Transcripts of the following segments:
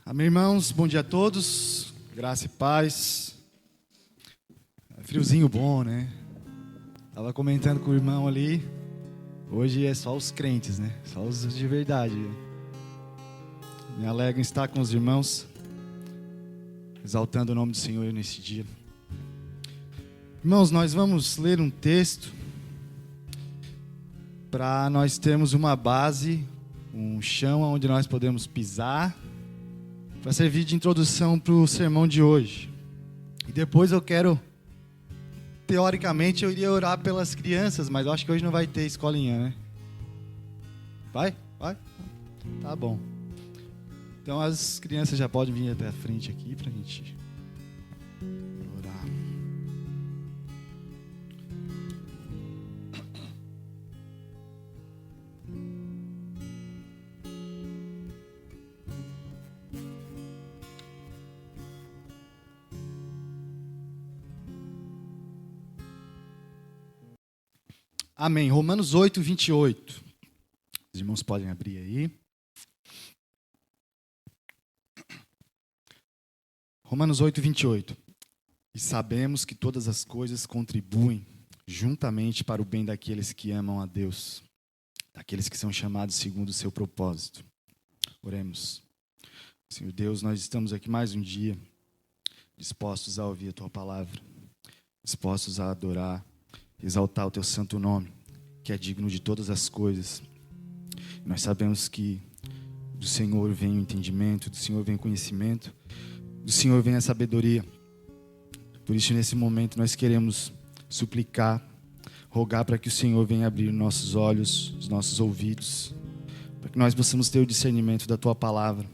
Amém, irmãos? Bom dia a todos. Graça e paz. Friozinho bom, né? Tava comentando com o irmão ali. Hoje é só os crentes, né? Só os de verdade. Me alegra em estar com os irmãos, exaltando o nome do Senhor nesse dia. Irmãos, nós vamos ler um texto para nós termos uma base, um chão onde nós podemos pisar, para servir de introdução para o sermão de hoje. E depois teoricamente eu iria orar pelas crianças, mas eu acho que hoje não vai ter escolinha, né? Vai? Vai? Tá bom. Então as crianças já podem vir até a frente aqui para a gente orar. Amém. Romanos 8, 28. Os irmãos podem abrir aí. Romanos 8, 28. E sabemos que todas as coisas contribuem juntamente para o bem daqueles que amam a Deus, daqueles que são chamados segundo o seu propósito. Oremos. Senhor Deus, nós estamos aqui mais um dia, dispostos a ouvir a Tua palavra, dispostos a adorar, exaltar o Teu santo nome, que é digno de todas as coisas. Nós sabemos que do Senhor vem o entendimento, do Senhor vem o conhecimento, do Senhor vem a sabedoria. Por isso, nesse momento, nós queremos suplicar, rogar para que o Senhor venha abrir nossos olhos, os nossos ouvidos, para que nós possamos ter o discernimento da Tua palavra.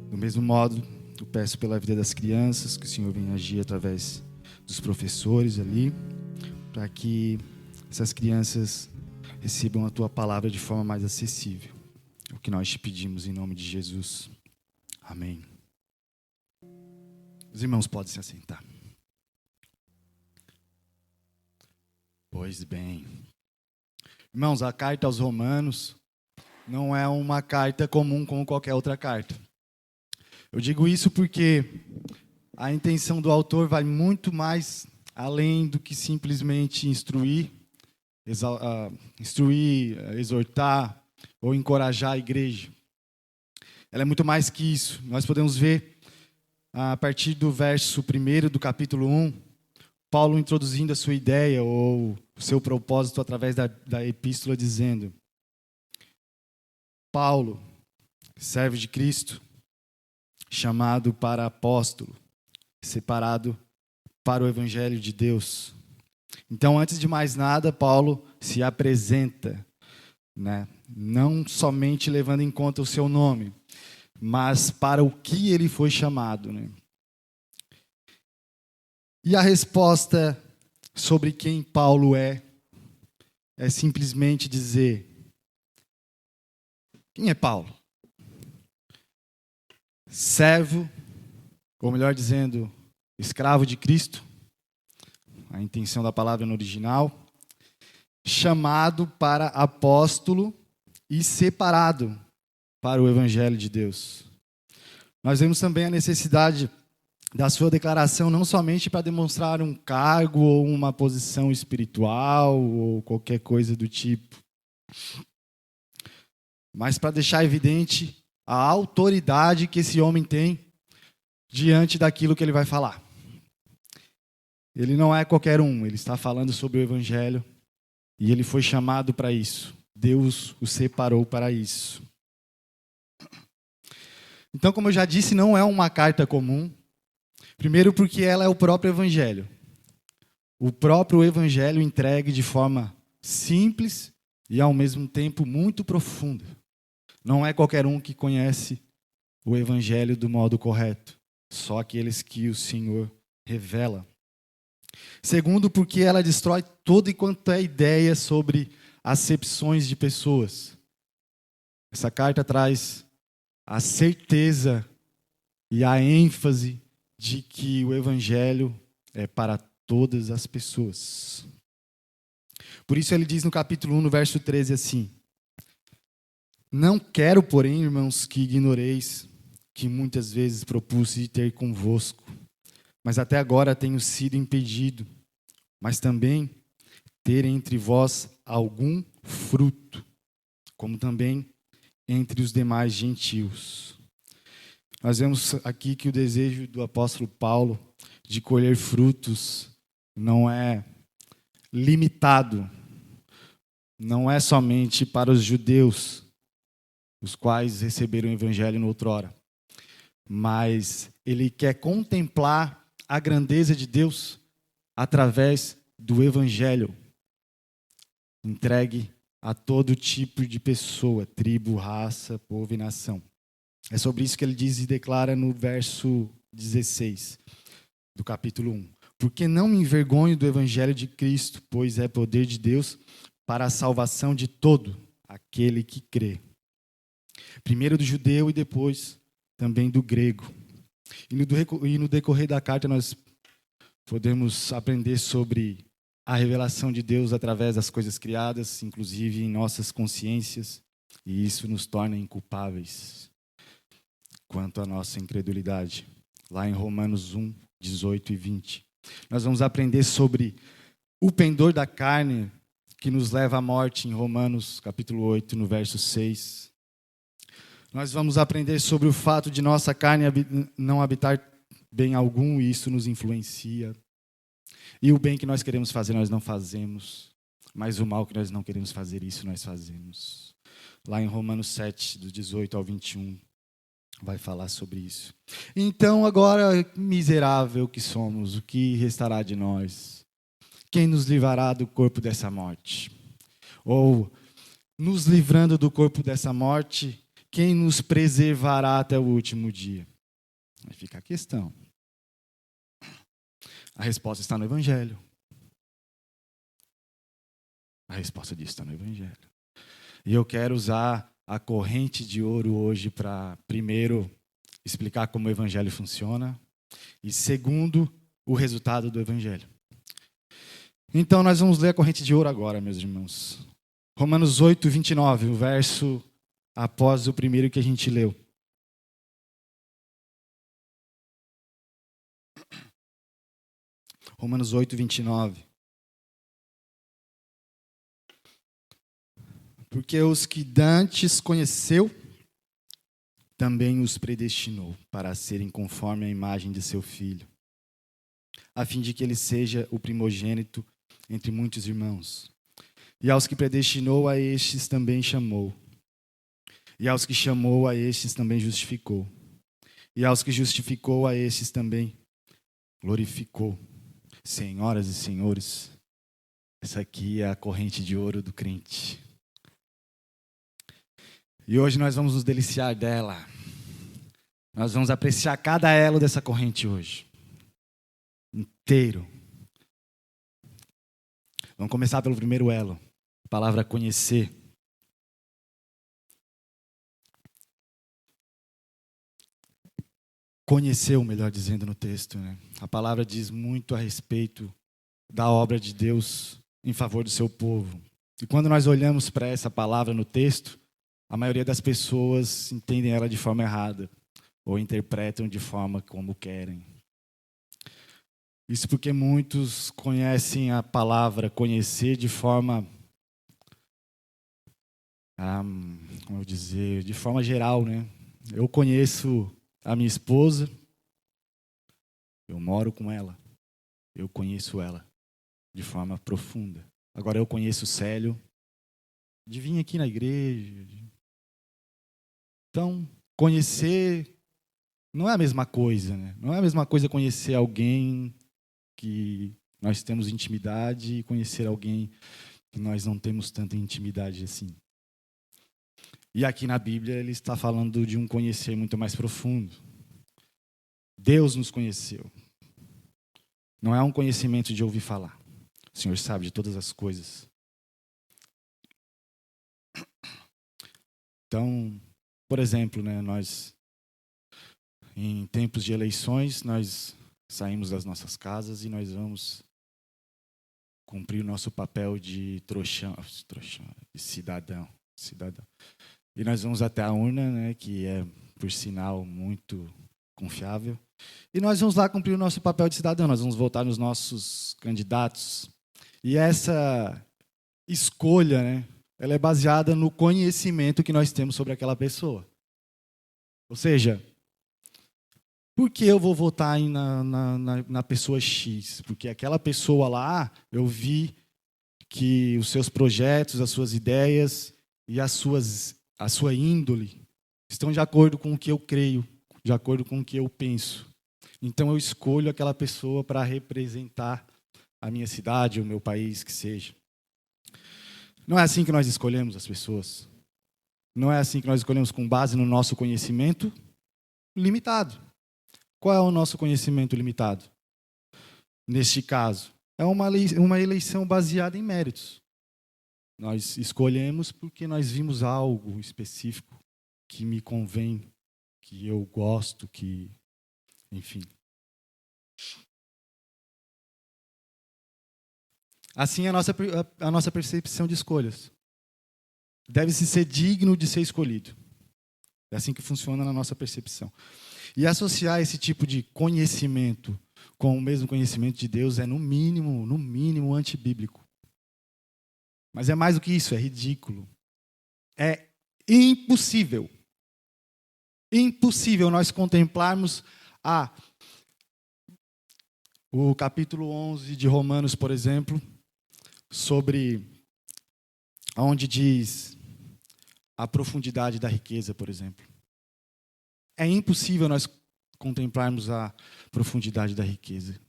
Do mesmo modo, eu peço pela vida das crianças, que o Senhor venha agir através dos professores ali, para que essas crianças recebam a Tua palavra de forma mais acessível. É o que nós te pedimos em nome de Jesus. Amém. Os irmãos podem se assentar. Pois bem. Irmãos, a carta aos Romanos não é uma carta comum como qualquer outra carta. Eu digo isso porque a intenção do autor vai muito mais além do que simplesmente instruir, exortar ou encorajar a igreja. Ela é muito mais que isso. Nós podemos ver a partir do verso 1 do capítulo 1, Paulo introduzindo a sua ideia ou o seu propósito através da epístola, dizendo: Paulo, servo de Cristo, chamado para apóstolo, separado para o evangelho de Deus. Então, antes de mais nada, Paulo se apresenta, né? Não somente levando em conta o seu nome, mas para o que ele foi chamado, né? E a resposta sobre quem Paulo é simplesmente dizer: quem é Paulo? Servo, ou melhor dizendo, escravo de Cristo, a intenção da palavra no original, chamado para apóstolo e separado para o evangelho de Deus. Nós vemos também a necessidade da sua declaração não somente para demonstrar um cargo ou uma posição espiritual ou qualquer coisa do tipo, mas para deixar evidente a autoridade que esse homem tem diante daquilo que ele vai falar. Ele não é qualquer um, ele está falando sobre o evangelho e ele foi chamado para isso. Deus o separou para isso. Então, como eu já disse, não é uma carta comum. Primeiro porque ela é o próprio evangelho. O próprio evangelho entregue de forma simples e ao mesmo tempo muito profunda. Não é qualquer um que conhece o evangelho do modo correto. Só aqueles que o Senhor revela. Segundo, porque ela destrói toda e quanto é ideia sobre acepções de pessoas. Essa carta traz a certeza e a ênfase de que o evangelho é para todas as pessoas. Por isso ele diz no capítulo 1, no verso 13 assim: Não quero, porém, irmãos, que ignoreis que muitas vezes propus de ter convosco, mas até agora tenho sido impedido, mas também ter entre vós algum fruto, como também entre os demais gentios. Nós vemos aqui que o desejo do apóstolo Paulo de colher frutos não é limitado, não é somente para os judeus, os quais receberam o evangelho noutrora, mas ele quer contemplar a grandeza de Deus através do evangelho entregue a todo tipo de pessoa, tribo, raça, povo e nação. É sobre isso que ele diz e declara no verso 16 do capítulo 1. Porque não me envergonho do evangelho de Cristo, pois é poder de Deus para a salvação de todo aquele que crê. Primeiro do judeu e depois também do grego. E no decorrer da carta nós podemos aprender sobre a revelação de Deus através das coisas criadas, inclusive em nossas consciências, e isso nos torna inculpáveis quanto à nossa incredulidade. Lá em Romanos 1, 18 e 20. Nós vamos aprender sobre o pendor da carne que nos leva à morte em Romanos capítulo 8, no verso 6. Nós vamos aprender sobre o fato de nossa carne não habitar bem algum e isso nos influencia. E o bem que nós queremos fazer, nós não fazemos. Mas o mal que nós não queremos fazer, isso nós fazemos. Lá em Romanos 7, do 18 ao 21, vai falar sobre isso. Então, agora, miserável que somos, o que restará de nós? Quem nos livrará do corpo dessa morte? Ou, nos livrando do corpo dessa morte, quem nos preservará até o último dia? Aí fica a questão. A resposta está no Evangelho. A resposta disso está no Evangelho. E eu quero usar a corrente de ouro hoje para, primeiro, explicar como o Evangelho funciona e, segundo, o resultado do Evangelho. Então, nós vamos ler a corrente de ouro agora, meus irmãos. Romanos 8, 29, o verso após o primeiro que a gente leu. Romanos 8, 29. Porque os que dantes conheceu, também os predestinou para serem conforme a imagem de seu Filho, a fim de que ele seja o primogênito entre muitos irmãos. E aos que predestinou, a estes também chamou. E aos que chamou, a estes também justificou. E aos que justificou, a estes também glorificou. Senhoras e senhores, essa aqui é a corrente de ouro do crente. E hoje nós vamos nos deliciar dela. Nós vamos apreciar cada elo dessa corrente hoje. Inteiro. Vamos começar pelo primeiro elo. A palavra conhecer. Conheceu, melhor dizendo no texto, né? A palavra diz muito a respeito da obra de Deus em favor do seu povo. E quando nós olhamos para essa palavra no texto, a maioria das pessoas entendem ela de forma errada ou interpretam de forma como querem. Isso porque muitos conhecem a palavra conhecer de forma, como eu dizer, de forma geral, né? Eu conheço a minha esposa, eu moro com ela, eu conheço ela de forma profunda. Agora eu conheço o Célio de vir aqui na igreja. Então, conhecer não é a mesma coisa, né? Não é a mesma coisa conhecer alguém que nós temos intimidade e conhecer alguém que nós não temos tanta intimidade assim. E aqui na Bíblia ele está falando de um conhecer muito mais profundo. Deus nos conheceu. Não é um conhecimento de ouvir falar. O Senhor sabe de todas as coisas. Então, por exemplo, né, nós, em tempos de eleições, nós saímos das nossas casas e nós vamos cumprir o nosso papel de de cidadão. E nós vamos até a urna, né, que é por sinal, muito confiável. E nós vamos lá cumprir o nosso papel de cidadão, nós vamos votar nos nossos candidatos. E essa escolha, né, ela é baseada no conhecimento que nós temos sobre aquela pessoa. Ou seja, por que eu vou votar na pessoa X? Porque aquela pessoa lá, eu vi que os seus projetos, as suas ideias e a sua índole estão de acordo com o que eu creio, de acordo com o que eu penso. Então eu escolho aquela pessoa para representar a minha cidade, o meu país, que seja. Não é assim que nós escolhemos as pessoas. Não é assim que nós escolhemos com base no nosso conhecimento limitado. Qual é o nosso conhecimento limitado? Neste caso, é uma eleição baseada em méritos. Nós escolhemos porque nós vimos algo específico que me convém, que eu gosto, que, enfim. Assim é a nossa percepção de escolhas. Deve-se ser digno de ser escolhido. É assim que funciona na nossa percepção. E associar esse tipo de conhecimento com o mesmo conhecimento de Deus é, no mínimo, antibíblico. Mas é mais do que isso, é ridículo. É impossível nós contemplarmos o capítulo 11 de Romanos, por exemplo, sobre onde diz a profundidade da riqueza, por exemplo. É impossível nós contemplarmos a profundidade da riqueza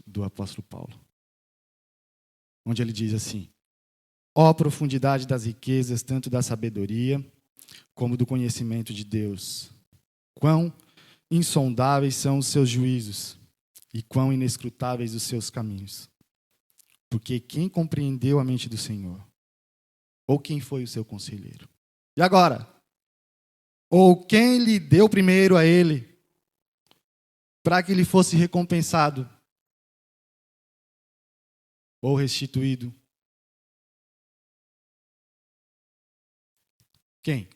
do apóstolo Paulo. Onde ele diz assim: ó profundidade das riquezas, tanto da sabedoria como do conhecimento de Deus. Quão insondáveis são os seus juízos e quão inescrutáveis os seus caminhos. Porque quem compreendeu a mente do Senhor? Ou quem foi o seu conselheiro? E agora? Ou quem lhe deu primeiro a ele, para que ele fosse recompensado ou restituído? Quem?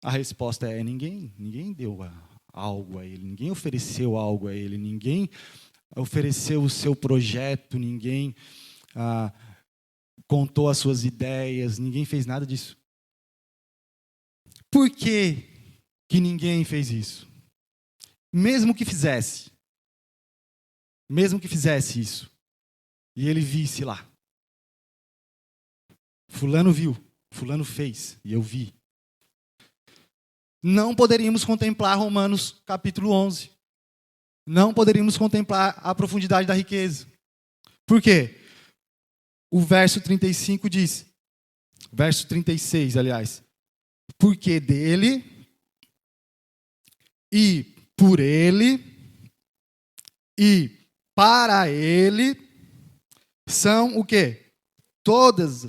A resposta é ninguém. Ninguém deu algo a ele, ninguém ofereceu algo a ele, ninguém ofereceu o seu projeto, ninguém contou as suas ideias, ninguém fez nada disso. Por que ninguém fez isso? Mesmo que fizesse isso, e ele visse lá, fulano viu, fulano fez, e eu vi, não poderíamos contemplar Romanos capítulo 11. Não poderíamos contemplar a profundidade da riqueza. Por quê? O verso 35 diz, verso 36, aliás, porque dele e por ele e para ele são o quê? Todas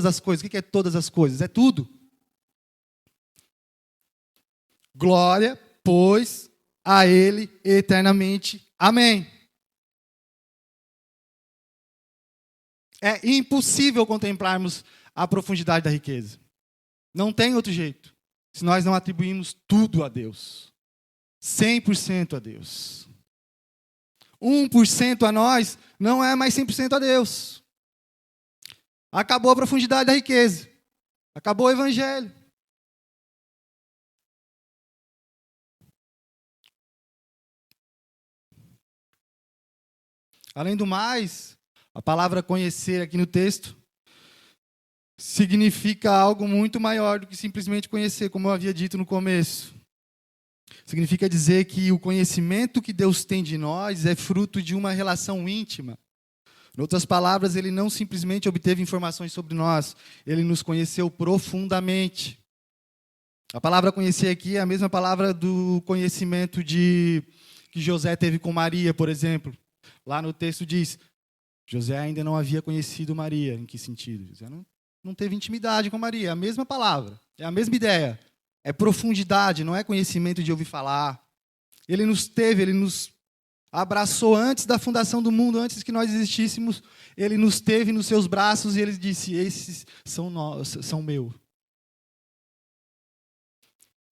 as coisas. O que é todas as coisas? É tudo. Glória, pois, a ele eternamente. Amém. É impossível contemplarmos a profundidade da riqueza. Não tem outro jeito. Se nós não atribuímos tudo a Deus. 100% a Deus. 1% a nós não é mais 100% a Deus. Acabou a profundidade da riqueza. Acabou o evangelho. Além do mais, a palavra conhecer aqui no texto significa algo muito maior do que simplesmente conhecer, como eu havia dito no começo. Significa dizer que o conhecimento que Deus tem de nós é fruto de uma relação íntima. Em outras palavras, ele não simplesmente obteve informações sobre nós, ele nos conheceu profundamente. A palavra conhecer aqui é a mesma palavra do conhecimento que José teve com Maria, por exemplo. Lá no texto diz, José ainda não havia conhecido Maria. Em que sentido? José não teve intimidade com Maria. É a mesma palavra, é a mesma ideia. É profundidade, não é conhecimento de ouvir falar. Ele nos abraçou antes da fundação do mundo, antes que nós existíssemos. Ele nos teve nos seus braços e ele disse, esses são meus.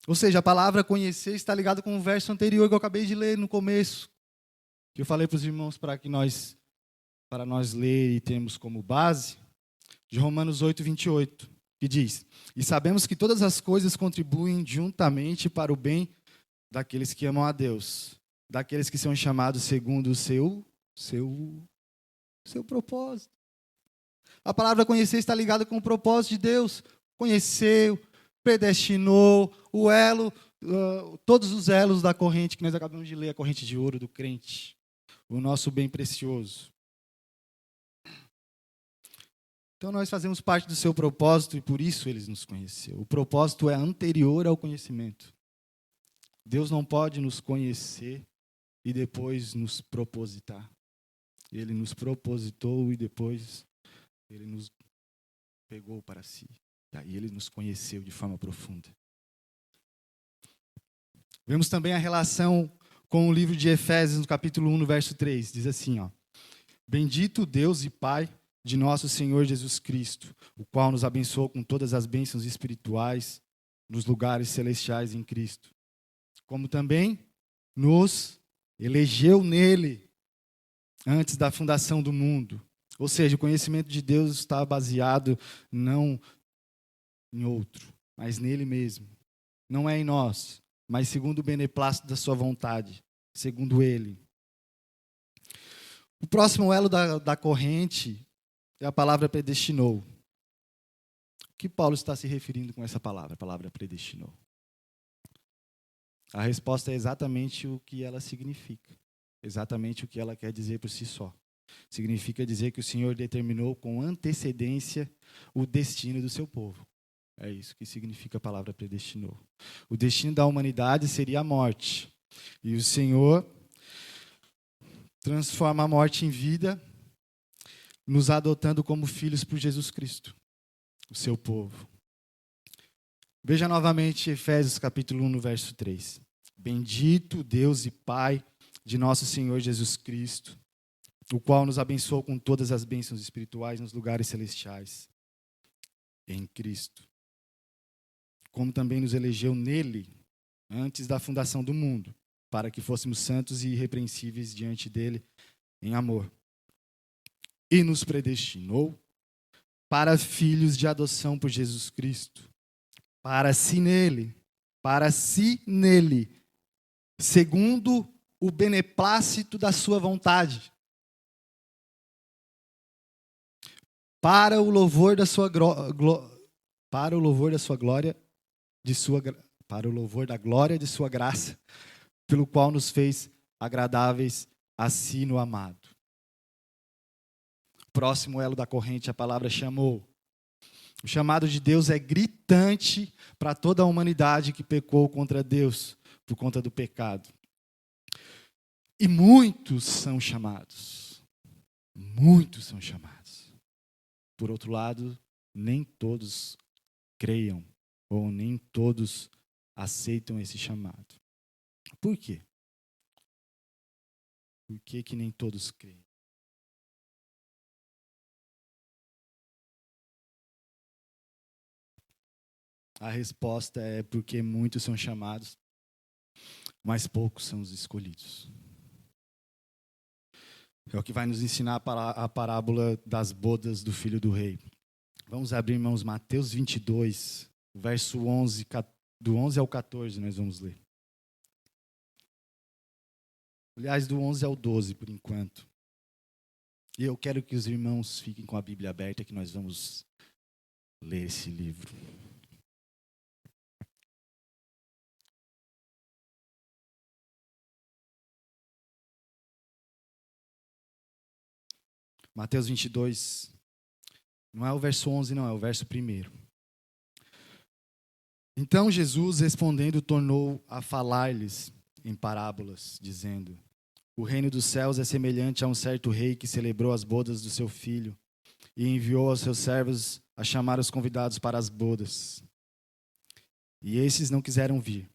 Ou seja, a palavra conhecer está ligada com o verso anterior que eu acabei de ler no começo, que eu falei para os irmãos para nós ler e termos como base, de Romanos 8, 28, que diz: E sabemos que todas as coisas contribuem juntamente para o bem daqueles que amam a Deus, daqueles que são chamados segundo o seu propósito. A palavra conhecer está ligada com o propósito de Deus. Conheceu, predestinou, o elo, todos os elos da corrente que nós acabamos de ler, a corrente de ouro do crente, o nosso bem precioso. Então nós fazemos parte do seu propósito e por isso ele nos conheceu. O propósito é anterior ao conhecimento. Deus não pode nos conhecer e depois nos propositar. Ele nos propositou e depois ele nos pegou para si. E aí ele nos conheceu de forma profunda. Vemos também a relação com o livro de Efésios, no capítulo 1, no verso 3. Diz assim, ó: Bendito Deus e Pai de nosso Senhor Jesus Cristo, o qual nos abençoou com todas as bênçãos espirituais nos lugares celestiais em Cristo, como também nos elegeu nele antes da fundação do mundo. Ou seja, o conhecimento de Deus está baseado não em outro, mas nele mesmo. Não é em nós, mas segundo o beneplácito da sua vontade, segundo ele. O próximo elo da corrente é a palavra predestinou. O que Paulo está se referindo com essa palavra, a palavra predestinou? A resposta é exatamente o que ela significa. Exatamente o que ela quer dizer por si só. Significa dizer que o Senhor determinou com antecedência o destino do seu povo. É isso que significa a palavra predestinou. O destino da humanidade seria a morte. E o Senhor transforma a morte em vida, nos adotando como filhos por Jesus Cristo, o seu povo. Veja novamente Efésios capítulo 1, no verso 3. Bendito Deus e Pai de nosso Senhor Jesus Cristo, o qual nos abençoou com todas as bênçãos espirituais nos lugares celestiais, em Cristo. Como também nos elegeu nele, antes da fundação do mundo, para que fôssemos santos e irrepreensíveis diante dele em amor. E nos predestinou para filhos de adoção por Jesus Cristo, para si nele, segundo o beneplácito da sua vontade, para o louvor da sua para o louvor da sua glória, para o louvor da glória de sua graça, pelo qual nos fez agradáveis a si no amado. Próximo elo da corrente, a palavra chamou. O chamado de Deus é gritante para toda a humanidade que pecou contra Deus por conta do pecado. E muitos são chamados. Muitos são chamados. Por outro lado, nem todos creiam ou nem todos aceitam esse chamado. Por quê? Por que nem todos creem? A resposta é porque muitos são chamados, mas poucos são os escolhidos. É o que vai nos ensinar a parábola das bodas do filho do rei. Vamos abrir, irmãos, Mateus 22, verso 11, do 11 ao 14, nós vamos ler. Aliás, do 11 ao 12, por enquanto. E eu quero que os irmãos fiquem com a Bíblia aberta, que nós vamos ler esse livro. Mateus 22, não é o verso 11, não, é o verso 1. Então Jesus, respondendo, tornou a falar-lhes em parábolas, dizendo: O reino dos céus é semelhante a um certo rei que celebrou as bodas do seu filho e enviou aos seus servos a chamar os convidados para as bodas. E esses não quiseram vir.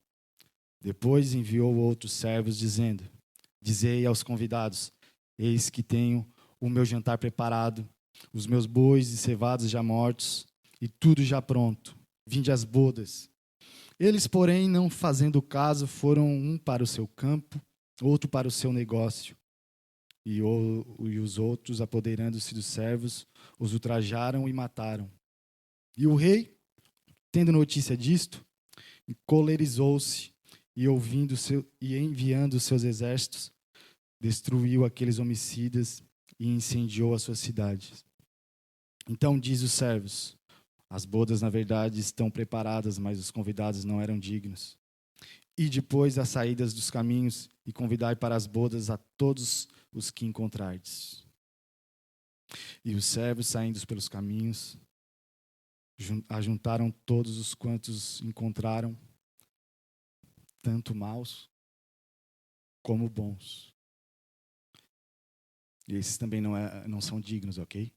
Depois enviou outros servos, dizendo: Dizei aos convidados: Eis que tenho o meu jantar preparado, os meus bois e cevados já mortos, e tudo já pronto. Vinde às bodas. Eles, porém, não fazendo caso, foram um para o seu campo, outro para o seu negócio. E os outros, apoderando-se dos servos, os ultrajaram e mataram. E o rei, tendo notícia disto, colerizou-se e enviando os seus exércitos, destruiu aqueles homicidas e incendiou as suas cidades. Então diz os servos: as bodas, na verdade, estão preparadas, mas os convidados não eram dignos. E depois as saídas dos caminhos, e convidai para as bodas a todos os que encontrardes. E os servos, saindo pelos caminhos, ajuntaram todos os quantos encontraram, tanto maus como bons. E esses também não são dignos, ok?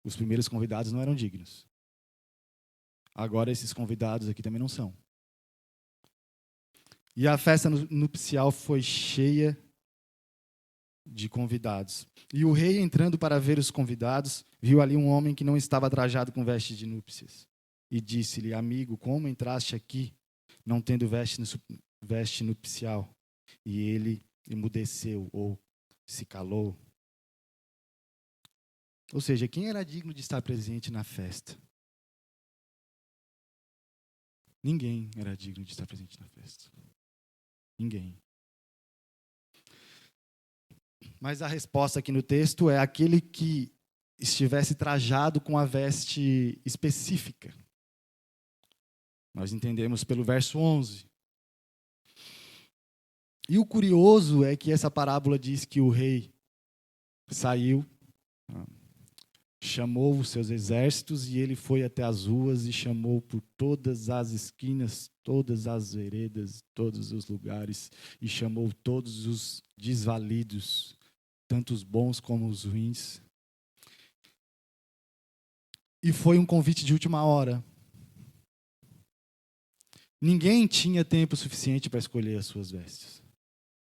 Os primeiros convidados não eram dignos. Agora esses convidados aqui também não são. E a festa nupcial foi cheia de convidados. E o rei, entrando para ver os convidados, viu ali um homem que não estava trajado com vestes de núpcias. E disse-lhe: amigo, como entraste aqui, não tendo veste nupcial? E ele emudeceu, ou se calou. Ou seja, quem era digno de estar presente na festa? Ninguém era digno de estar presente na festa. Ninguém. Mas a resposta aqui no texto é aquele que estivesse trajado com a veste específica. Nós entendemos pelo verso 11. E o curioso é que essa parábola diz que o rei saiu, chamou os seus exércitos e ele foi até as ruas e chamou por todas as esquinas, todas as veredas, todos os lugares, e chamou todos os desvalidos, tanto os bons como os ruins. E foi um convite de última hora. Ninguém tinha tempo suficiente para escolher as suas vestes.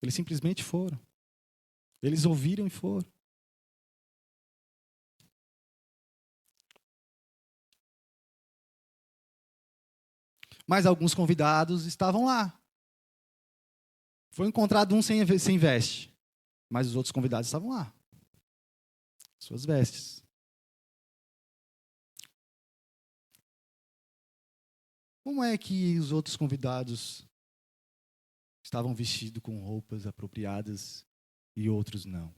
Eles simplesmente foram. Eles ouviram e foram. Mas alguns convidados estavam lá. Foi encontrado um sem veste, mas os outros convidados estavam lá. Suas vestes. Como é que os outros convidados estavam vestidos com roupas apropriadas e outros não?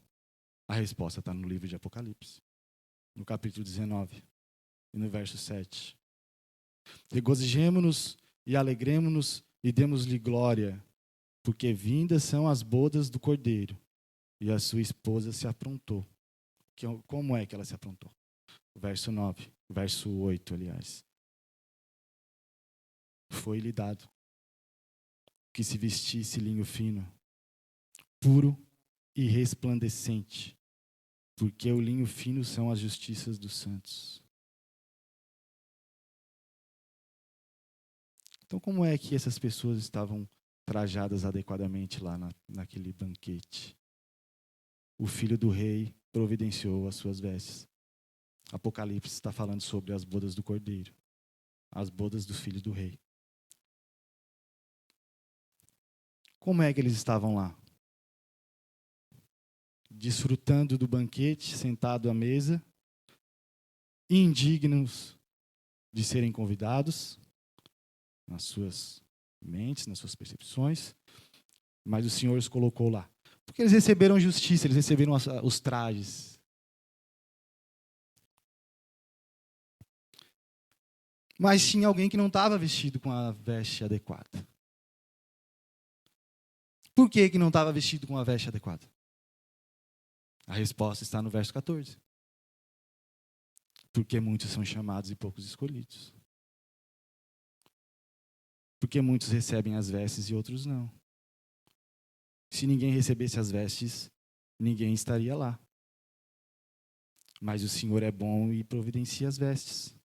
A resposta está no livro de Apocalipse, no capítulo 19 e no verso 7. Regozijemo-nos e alegremo-nos e demos-lhe glória, porque vindas são as bodas do Cordeiro, e a sua esposa se aprontou. Como é que ela se aprontou? Verso 9, verso 8, aliás. Foi-lhe dado que se vestisse linho fino, puro e resplandecente, porque o linho fino são as justiças dos santos. Então, como é que essas pessoas estavam trajadas adequadamente lá naquele banquete? O filho do rei providenciou as suas vestes. Apocalipse está falando sobre as bodas do Cordeiro, as bodas do filho do rei. Como é que eles estavam lá? Desfrutando do banquete, sentado à mesa, indignos de serem convidados, nas suas mentes, nas suas percepções, mas o Senhor os colocou lá. Porque eles receberam justiça, eles receberam os trajes. Mas tinha alguém que não estava vestido com a veste adequada. Por que não estava vestido com a veste adequada? A resposta está no verso 14. Porque muitos são chamados e poucos escolhidos. Porque muitos recebem as vestes e outros não. Se ninguém recebesse as vestes, ninguém estaria lá. Mas o Senhor é bom e providencia as vestes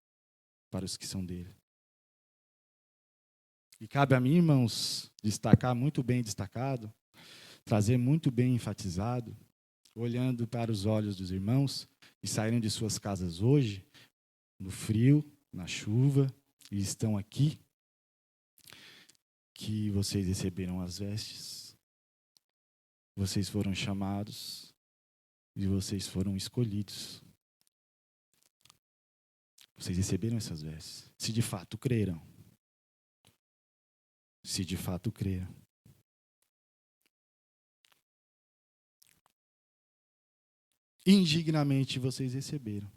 para os que são dele. E cabe a mim, irmãos, destacar muito bem destacado, trazer muito bem enfatizado, olhando para os olhos dos irmãos que saíram de suas casas hoje, no frio, na chuva, e estão aqui, que vocês receberam as vestes, vocês foram chamados e vocês foram escolhidos. Vocês receberam essas vestes, se de fato creram. Se de fato creram. Indignamente vocês receberam.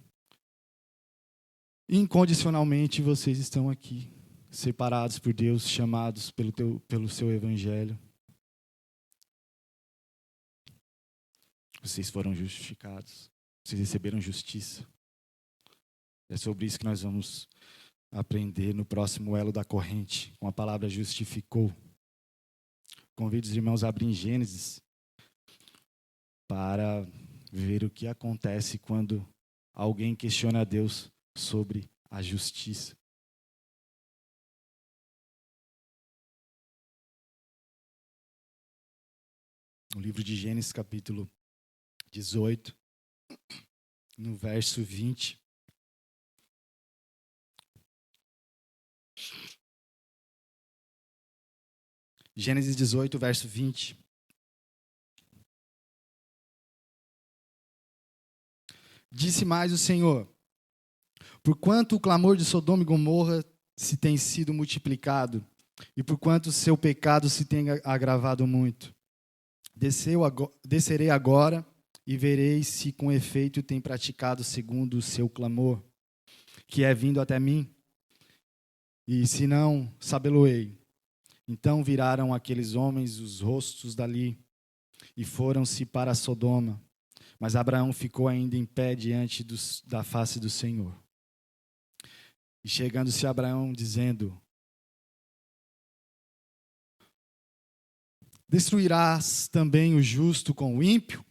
Incondicionalmente vocês estão aqui, separados por Deus, chamados pelo seu evangelho. Vocês foram justificados. Vocês receberam justiça. É sobre isso que nós vamos aprender no próximo elo da corrente, com a palavra justificou. Convido os irmãos a abrirem Gênesis para ver o que acontece quando alguém questiona a Deus sobre a justiça. No livro de Gênesis, capítulo 18, no verso 20. Gênesis 18, verso 20. Disse mais o Senhor: porquanto o clamor de Sodoma e Gomorra se tem sido multiplicado, e porquanto seu pecado se tem agravado muito, descerei agora e verei se com efeito tem praticado segundo o seu clamor, que é vindo até mim, e se não, sabê-lo-ei. Então viraram aqueles homens os rostos dali e foram-se para Sodoma. Mas Abraão ficou ainda em pé diante da face do Senhor. E chegando-se Abraão, dizendo: destruirás também o justo com o ímpio?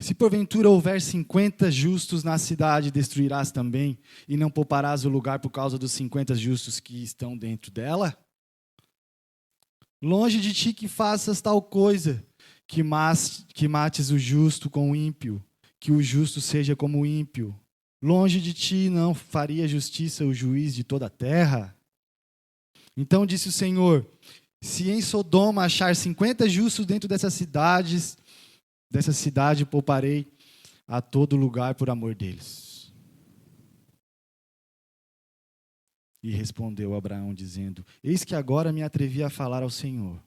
Se porventura houver 50 justos na cidade, destruirás também, e não pouparás o lugar por causa dos 50 justos que estão dentro dela? Longe de ti que faças tal coisa, que mates o justo com o ímpio, que o justo seja como o ímpio. Longe de ti não faria justiça o juiz de toda a terra? Então disse o Senhor: se em Sodoma achar 50 justos dentro dessa cidade pouparei a todo lugar por amor deles. E respondeu Abraão, dizendo: eis que agora me atrevi a falar ao Senhor,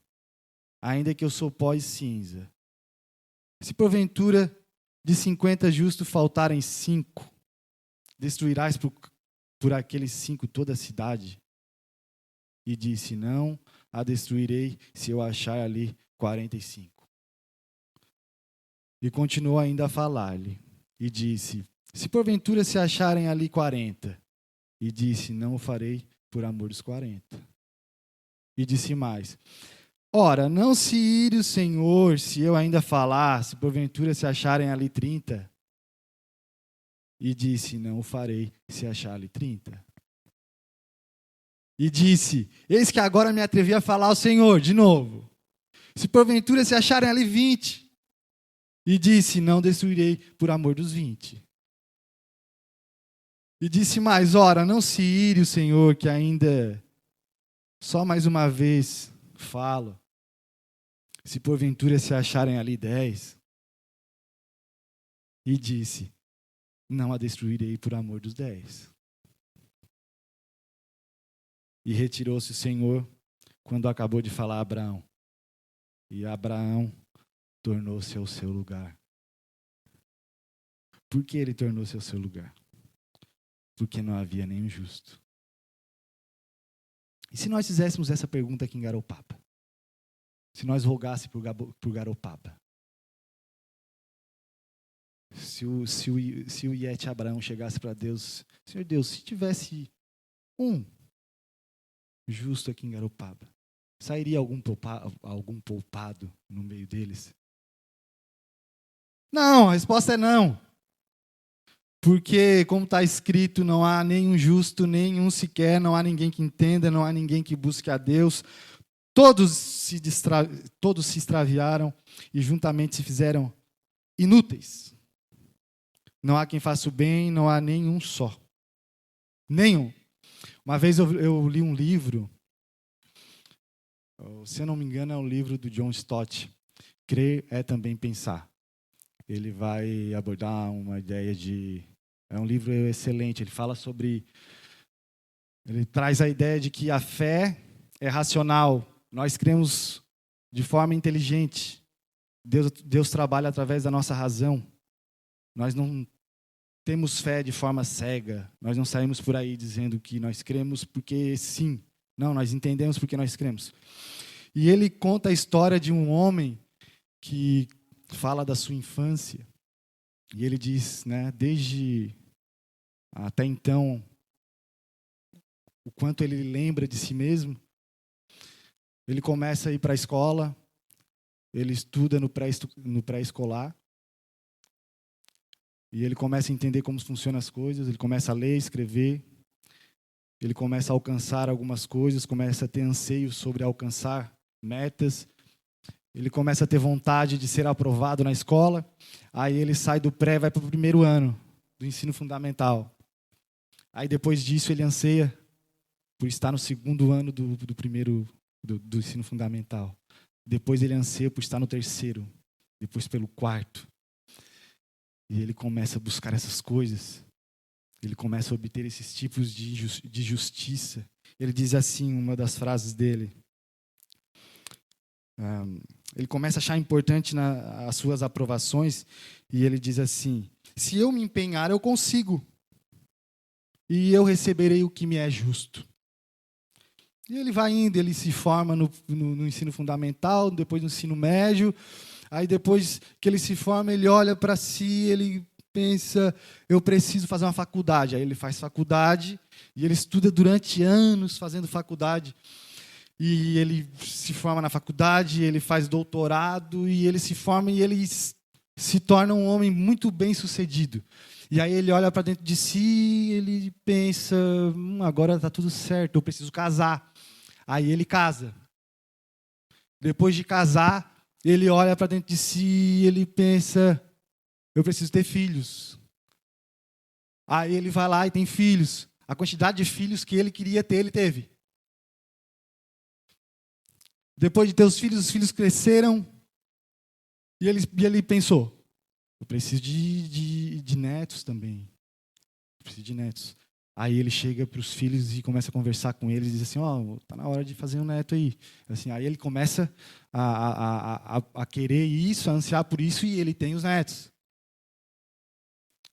ainda que eu sou pó e cinza. Se porventura de 50 justos faltarem 5, destruirás por aqueles 5 toda a cidade? E disse: não a destruirei se eu achar ali 45. E continuou ainda a falar-lhe, e disse: se porventura se acharem ali 40, e disse: não o farei por amor dos 40. E disse mais: ora, não se ire o Senhor se eu ainda falar, se porventura se acharem ali 30. E disse: não o farei se achar ali 30. E disse: eis que agora me atrevi a falar ao Senhor, de novo. Se porventura se acharem ali 20. E disse: não destruirei por amor dos 20. E disse mais: ora, não se ire o Senhor, que ainda só mais uma vez falo. Se porventura se acharem ali 10. E disse: não a destruirei por amor dos 10. E retirou-se o Senhor quando acabou de falar a Abraão. E Abraão tornou-se ao seu lugar. Por que ele tornou-se ao seu lugar? Porque não havia nenhum justo. E se nós fizéssemos essa pergunta aqui em Garopaba? Se nós rogássemos por Garopaba? Se o Iete Abraão chegasse para Deus: Senhor Deus, se tivesse um justo aqui em Garopaba, sairia algum poupado no meio deles? Não, a resposta é não. Porque, como está escrito, não há nenhum justo, nenhum sequer, não há ninguém que entenda, não há ninguém que busque a Deus. Todos se extraviaram e juntamente se fizeram inúteis. Não há quem faça o bem, não há nenhum só. Nenhum. Uma vez eu li um livro Se eu não me engano, é um livro do John Stott. Crer é também pensar. Ele vai abordar uma ideia de... É um livro excelente. Ele fala sobre... Ele traz a ideia de que a fé é racional. Nós cremos de forma inteligente. Deus trabalha através da nossa razão. Nós não temos fé de forma cega. Nós não saímos por aí dizendo que nós cremos porque sim. Não, nós entendemos porque nós cremos. E ele conta a história de um homem que fala da sua infância. E ele diz, né, desde até então, o quanto ele lembra de si mesmo. Ele começa a ir para a escola, ele estuda no pré-escolar, e ele começa a entender como funcionam as coisas, ele começa a ler, escrever, ele começa a alcançar algumas coisas, começa a ter anseio sobre alcançar metas, ele começa a ter vontade de ser aprovado na escola, aí ele sai do pré e vai para o primeiro ano do ensino fundamental. Aí depois disso ele anseia por estar no segundo ano do ensino fundamental. Depois ele anseia por estar no terceiro, depois pelo quarto. E ele começa a buscar essas coisas. Ele começa a obter esses tipos de justiça. Ele diz assim, uma das frases dele. Ele começa a achar importante as suas aprovações. E ele diz assim, se eu me empenhar, eu consigo. E eu receberei o que me é justo. E ele vai indo, ele se forma no ensino fundamental, depois no ensino médio. Aí depois que ele se forma, ele olha para si, ele pensa, eu preciso fazer uma faculdade. Aí ele faz faculdade e ele estuda durante anos fazendo faculdade. E ele se forma na faculdade, ele faz doutorado e ele se forma e ele se torna um homem muito bem sucedido. E aí ele olha para dentro de si, ele pensa, agora está tudo certo, eu preciso casar. Aí ele casa. Depois de casar, ele olha para dentro de si, ele pensa, eu preciso ter filhos. Aí ele vai lá e tem filhos. A quantidade de filhos que ele queria ter, ele teve. Depois de ter os filhos cresceram. E ele pensou, eu preciso de netos também. Eu preciso de netos. Aí ele chega para os filhos e começa a conversar com eles e diz assim, tá na hora de fazer um neto aí. Assim, aí ele começa a querer isso, a ansiar por isso, e ele tem os netos.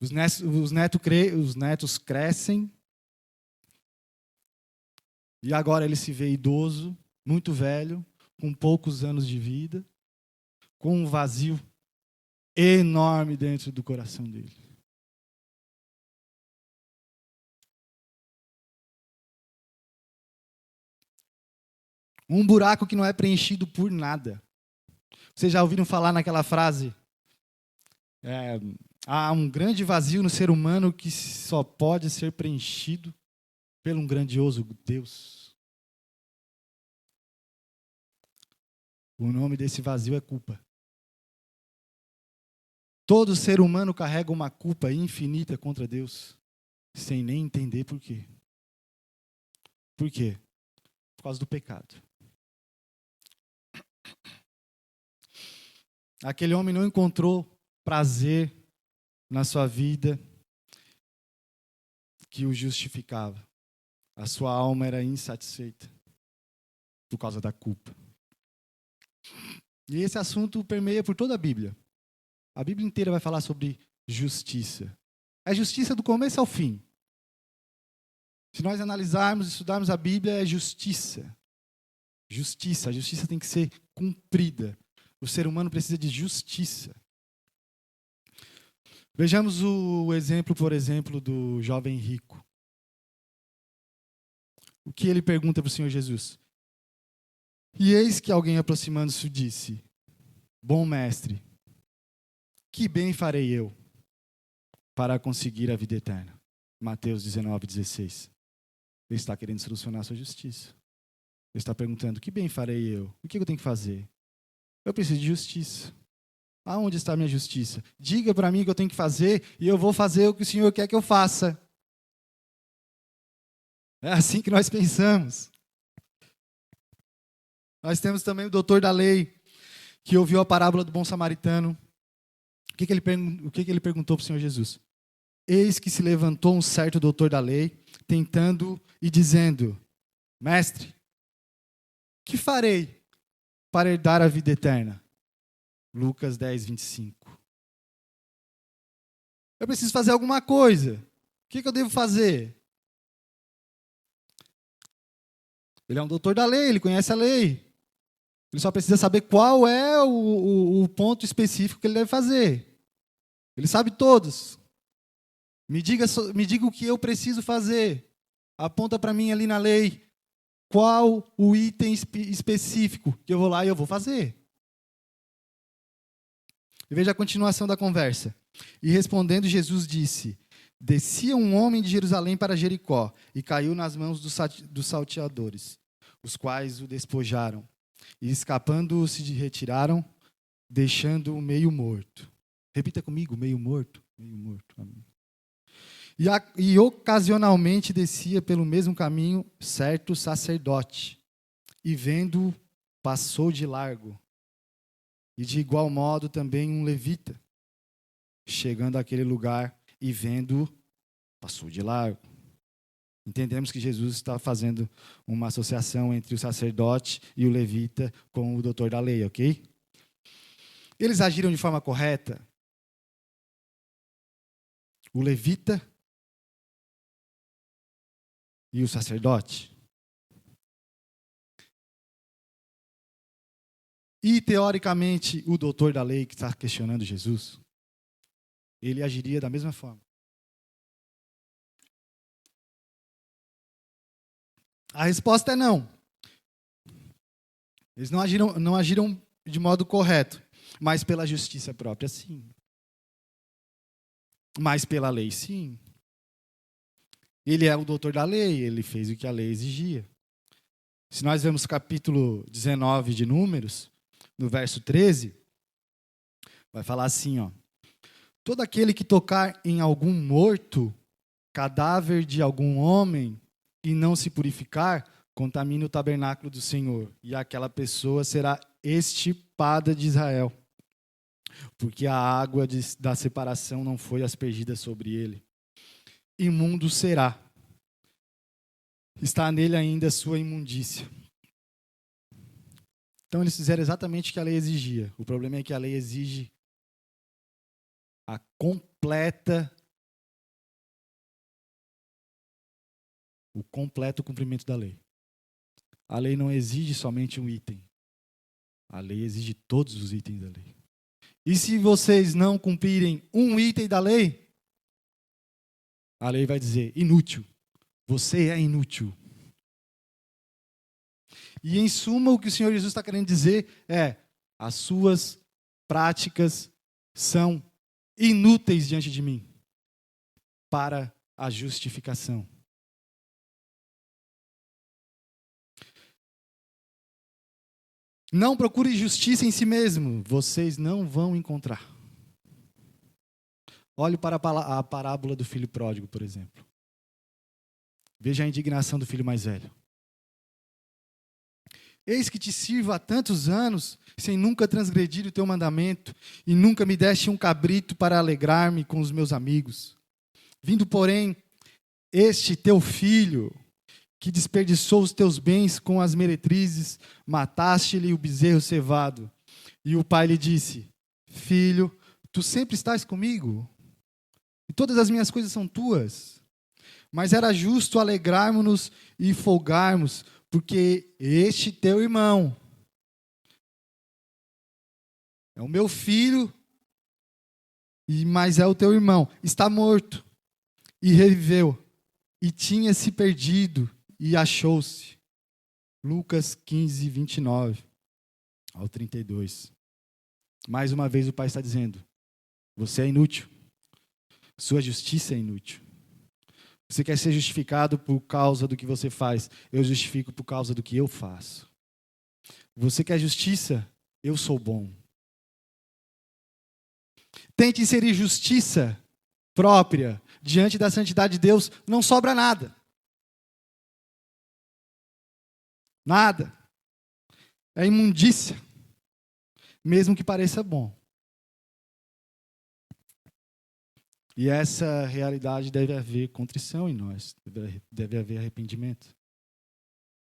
Os netos crescem. E agora ele se vê idoso, muito velho, com poucos anos de vida, com um vazio enorme dentro do coração dele. Um buraco que não é preenchido por nada. Vocês já ouviram falar naquela frase? Há um grande vazio no ser humano que só pode ser preenchido por um grandioso Deus. O nome desse vazio é culpa. Todo ser humano carrega uma culpa infinita contra Deus, sem nem entender por quê. Por quê? Por causa do pecado. Aquele homem não encontrou prazer na sua vida que o justificava. A sua alma era insatisfeita por causa da culpa. E esse assunto permeia por toda a Bíblia. A Bíblia inteira vai falar sobre justiça. É justiça do começo ao fim. Se nós analisarmos, estudarmos a Bíblia, é justiça. Justiça. A justiça tem que ser cumprida. O ser humano precisa de justiça. Vejamos o exemplo, por exemplo, do jovem rico. O que ele pergunta para o Senhor Jesus? E eis que alguém aproximando-se disse, bom mestre, que bem farei eu para conseguir a vida eterna? Mateus 19:16. Ele está querendo solucionar a sua justiça. Ele está perguntando, que bem farei eu? O que eu tenho que fazer? Eu preciso de justiça. Aonde está a minha justiça? Diga para mim o que eu tenho que fazer e eu vou fazer o que o Senhor quer que eu faça. É assim que nós pensamos. Nós temos também o doutor da lei, que ouviu a parábola do bom samaritano. O que ele perguntou para o Senhor Jesus? Eis que se levantou um certo doutor da lei, tentando e dizendo: Mestre, que farei para herdar a vida eterna? Lucas 10, 25. Eu preciso fazer alguma coisa. O que eu devo fazer? Ele é um doutor da lei, ele conhece a lei. Ele só precisa saber qual é o ponto específico que ele deve fazer. Ele sabe todos. Me diga o que eu preciso fazer. Aponta para mim ali na lei qual o item específico que eu vou lá e eu vou fazer. E veja a continuação da conversa. E respondendo, Jesus disse: Descia um homem de Jerusalém para Jericó e caiu nas mãos dos salteadores, os quais o despojaram. E escapando se retiraram, deixando-o meio morto. Repita comigo, meio morto. Meio morto. Amém. E ocasionalmente descia pelo mesmo caminho certo sacerdote, e vendo-o, passou de largo. E de igual modo também um levita, chegando àquele lugar e vendo-o, passou de largo. Entendemos que Jesus está fazendo uma associação entre o sacerdote e o levita com o doutor da lei, ok? Eles agiram de forma correta? O levita e o sacerdote? E, teoricamente, o doutor da lei que está questionando Jesus, ele agiria da mesma forma. A resposta é não. Eles não agiram de modo correto, mas pela justiça própria, sim. Mas pela lei, sim. Ele é o doutor da lei, ele fez o que a lei exigia. Se nós vemos o capítulo 19 de Números, no verso 13, vai falar assim, ó: todo aquele que tocar em algum morto, cadáver de algum homem, e não se purificar, contamina o tabernáculo do Senhor, e aquela pessoa será extirpada de Israel, porque a água da separação não foi aspergida sobre ele. Imundo será. Está nele ainda a sua imundícia. Então eles fizeram exatamente o que a lei exigia. O problema é que a lei exige o completo cumprimento da lei. A lei não exige somente um item. A lei exige todos os itens da lei. E se vocês não cumprirem um item da lei, a lei vai dizer: inútil. Você é inútil. E em suma, o que o Senhor Jesus está querendo dizer é: as suas práticas são inúteis diante de mim para a justificação. Não procure justiça em si mesmo, vocês não vão encontrar. Olhe para a parábola do filho pródigo, por exemplo. Veja a indignação do filho mais velho. Eis que te sirvo há tantos anos, sem nunca transgredir o teu mandamento, e nunca me deste um cabrito para alegrar-me com os meus amigos. Vindo, porém, este teu filho, que desperdiçou os teus bens com as meretrizes, mataste-lhe o bezerro cevado. E o pai lhe disse: filho, tu sempre estás comigo, e todas as minhas coisas são tuas. Mas era justo alegrarmos-nos e folgarmos, porque este teu irmão é o meu filho, mas é o teu irmão, está morto e reviveu, e tinha se perdido e achou-se. Lucas 15, 29 ao 32. Mais uma vez o pai está dizendo: você é inútil. Sua justiça é inútil. Você quer ser justificado por causa do que você faz. Eu justifico por causa do que eu faço. Você quer justiça? Eu sou bom. Tente inserir justiça própria diante da santidade de Deus, não sobra nada. Nada. é imundícia, mesmo que pareça bom. E essa realidade deve haver contrição em nós, deve haver arrependimento.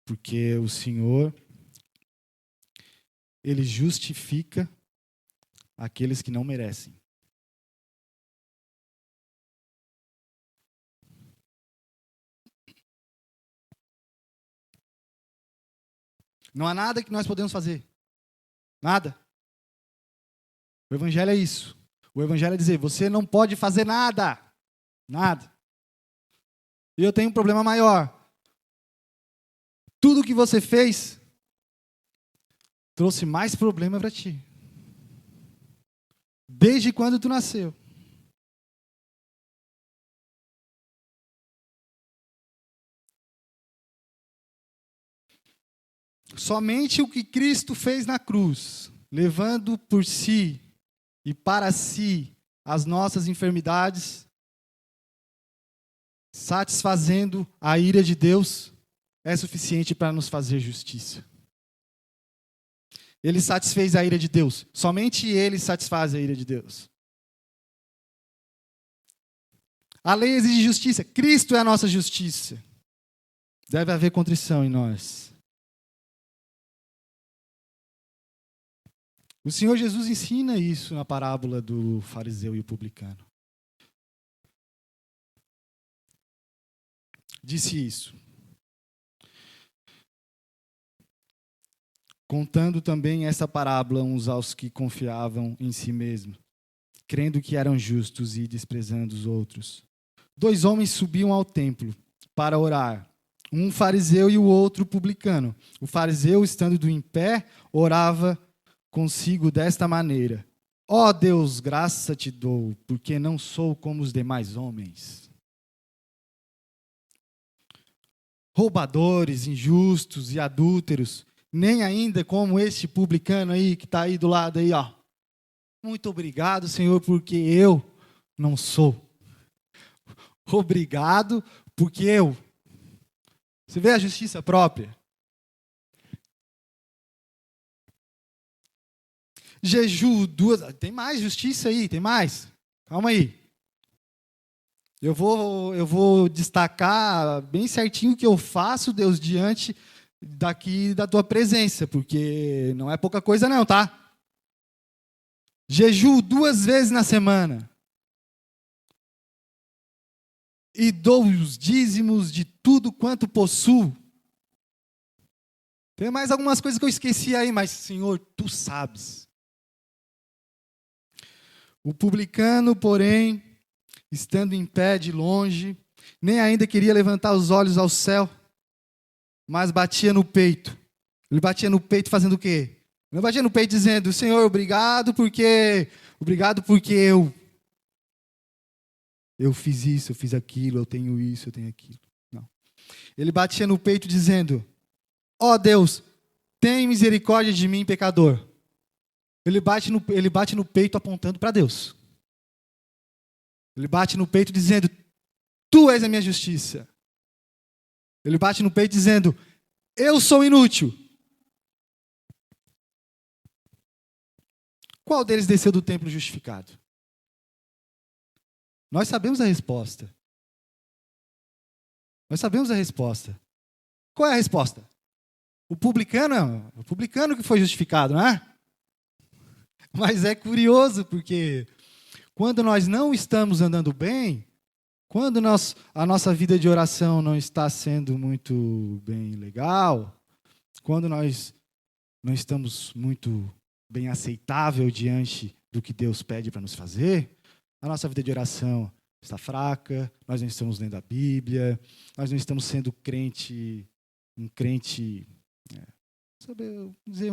Porque o Senhor, Ele justifica aqueles que não merecem. Não há nada que nós podemos fazer. Nada. O Evangelho é isso. O Evangelho é dizer, você não pode fazer nada. Nada. E eu tenho um problema maior. Tudo que você fez trouxe mais problema para ti. Desde quando tu nasceu. Somente o que Cristo fez na cruz, levando por si e para si as nossas enfermidades, satisfazendo a ira de Deus, é suficiente para nos fazer justiça. Ele satisfez a ira de Deus. Somente Ele satisfaz a ira de Deus. A lei exige justiça. Cristo é a nossa justiça. Deve haver contrição em nós. O Senhor Jesus ensina isso na parábola do fariseu e o publicano. Disse isso. Contando também essa parábola uns aos que confiavam em si mesmos, crendo que eram justos e desprezando os outros. 2 homens subiam ao templo para orar, um fariseu e o outro publicano. O fariseu, estando em pé, orava consigo desta maneira: ó Deus, graça te dou, porque não sou como os demais homens, roubadores, injustos e adúlteros, nem ainda como este publicano aí, que está aí do lado aí, ó. Muito obrigado, Senhor, porque eu não sou. Obrigado, porque eu. Você vê a justiça própria? Jejum, 2... Tem mais justiça aí, tem mais. Calma aí. Eu vou destacar bem certinho o que eu faço, Deus, diante daqui da tua presença, porque não é pouca coisa não, tá? Jejum 2 vezes na semana. E dou os dízimos de tudo quanto possuo. Tem mais algumas coisas que eu esqueci aí, mas, Senhor, tu sabes. O publicano, porém, estando em pé de longe, nem ainda queria levantar os olhos ao céu, mas batia no peito. Ele batia no peito fazendo o quê? Ele batia no peito dizendo: Senhor, obrigado porque eu fiz isso, eu fiz aquilo, eu tenho isso, eu tenho aquilo. Não. Ele batia no peito dizendo: ó Deus, tem misericórdia de mim, pecador. Ele bate no peito apontando para Deus. Ele bate no peito dizendo: tu és a minha justiça. Ele bate no peito dizendo: eu sou inútil. Qual deles desceu do templo justificado? Nós sabemos a resposta. Nós sabemos a resposta. Qual é a resposta? O publicano que foi justificado, não é? Mas é curioso, porque quando nós não estamos andando bem, quando a nossa vida de oração não está sendo muito bem legal, quando nós não estamos muito bem aceitável diante do que Deus pede para nos fazer, a nossa vida de oração está fraca, nós não estamos lendo a Bíblia, nós não estamos sendo um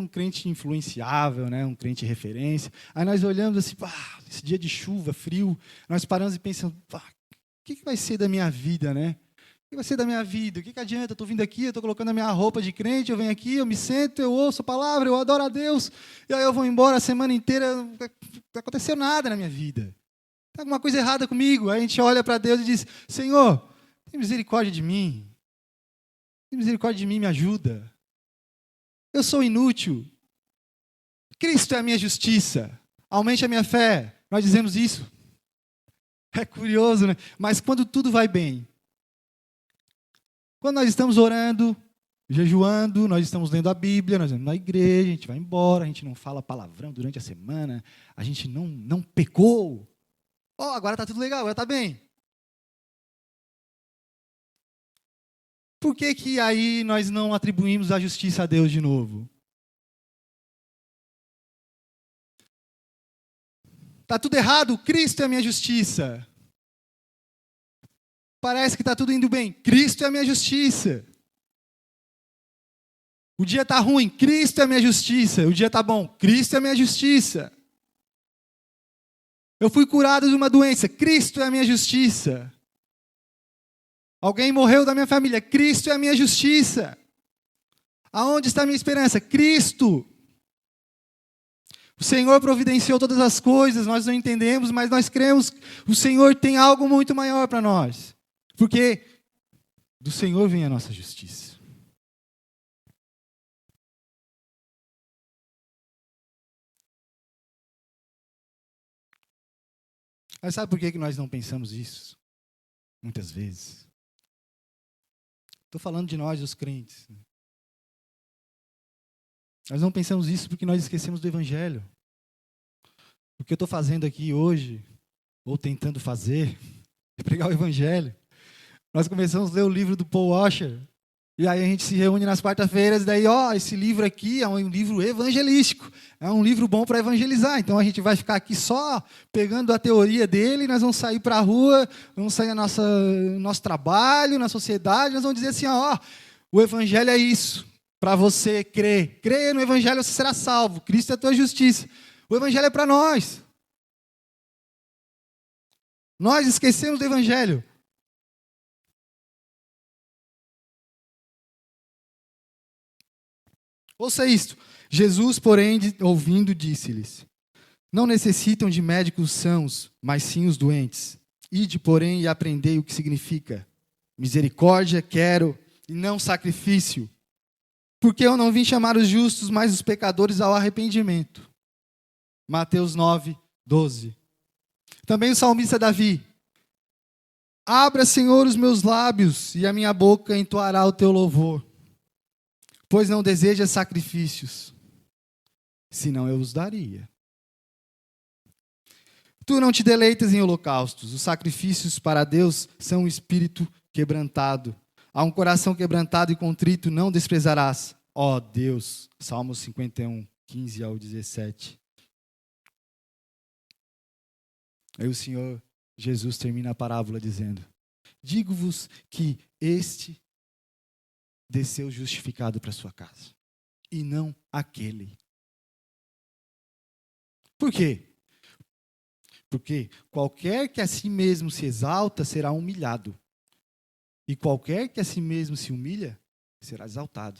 crente influenciável, né? Um crente referência. Aí nós olhamos assim, esse dia de chuva, frio, nós paramos e pensamos, o que vai ser da minha vida, né? O que vai ser da minha vida? O que adianta? Eu estou vindo aqui, eu estou colocando a minha roupa de crente, eu venho aqui, eu me sento, eu ouço a palavra, eu adoro a Deus, e aí eu vou embora a semana inteira, não aconteceu nada na minha vida. Tem alguma coisa errada comigo? Aí a gente olha para Deus e diz: Senhor, tem misericórdia de mim. Tem misericórdia de mim, me ajuda. Eu sou inútil. Cristo é a minha justiça. Aumente a minha fé. Nós dizemos isso. É curioso, né? Mas quando tudo vai bem, quando nós estamos orando, jejuando, nós estamos lendo a Bíblia, nós vamos na igreja, a gente vai embora, a gente não fala palavrão durante a semana, a gente não pecou. Agora está tudo legal, agora está bem. Por que que aí nós não atribuímos a justiça a Deus de novo? Está tudo errado, Cristo é a minha justiça. Parece que está tudo indo bem, Cristo é a minha justiça. O dia está ruim, Cristo é a minha justiça. O dia está bom, Cristo é a minha justiça. Eu fui curado de uma doença, Cristo é a minha justiça. Alguém morreu da minha família, Cristo é a minha justiça. Aonde está a minha esperança? Cristo. O Senhor providenciou todas as coisas, nós não entendemos, mas nós cremos que o Senhor tem algo muito maior para nós. Porque do Senhor vem a nossa justiça. Mas sabe por que nós não pensamos isso? Muitas vezes. Estou falando de nós, os crentes. Nós não pensamos isso porque nós esquecemos do Evangelho. O que eu estou fazendo aqui hoje, ou tentando fazer, é pregar o Evangelho. Nós começamos a ler o livro do Paul Washer, e aí a gente se reúne nas quarta-feiras, e daí, esse livro aqui é um livro evangelístico, é um livro bom para evangelizar, então a gente vai ficar aqui só pegando a teoria dele, nós vamos sair para a rua, vamos sair no nosso trabalho, na sociedade, nós vamos dizer assim, o Evangelho é isso, para você crer. Creia no Evangelho, você será salvo, Cristo é a tua justiça. O Evangelho é para nós. Nós esquecemos do Evangelho. Ouça isto. Jesus, porém, ouvindo, disse-lhes: não necessitam de médicos sãos, mas sim os doentes. Ide, porém, e aprendei o que significa: misericórdia quero, e não sacrifício. Porque eu não vim chamar os justos, mas os pecadores ao arrependimento. Mateus 9, 12. Também o salmista Davi: abra, Senhor, os meus lábios, e a minha boca entoará o teu louvor. Pois não deseja sacrifícios, senão eu os daria. Tu não te deleitas em holocaustos, os sacrifícios para Deus são um espírito quebrantado. A um coração quebrantado e contrito não desprezarás, ó Deus. Salmos 51, 15 ao 17. Aí o Senhor Jesus termina a parábola dizendo: digo-vos que este desceu justificado para sua casa, e não aquele. Por quê? Porque qualquer que a si mesmo se exalta será humilhado, e qualquer que a si mesmo se humilha será exaltado.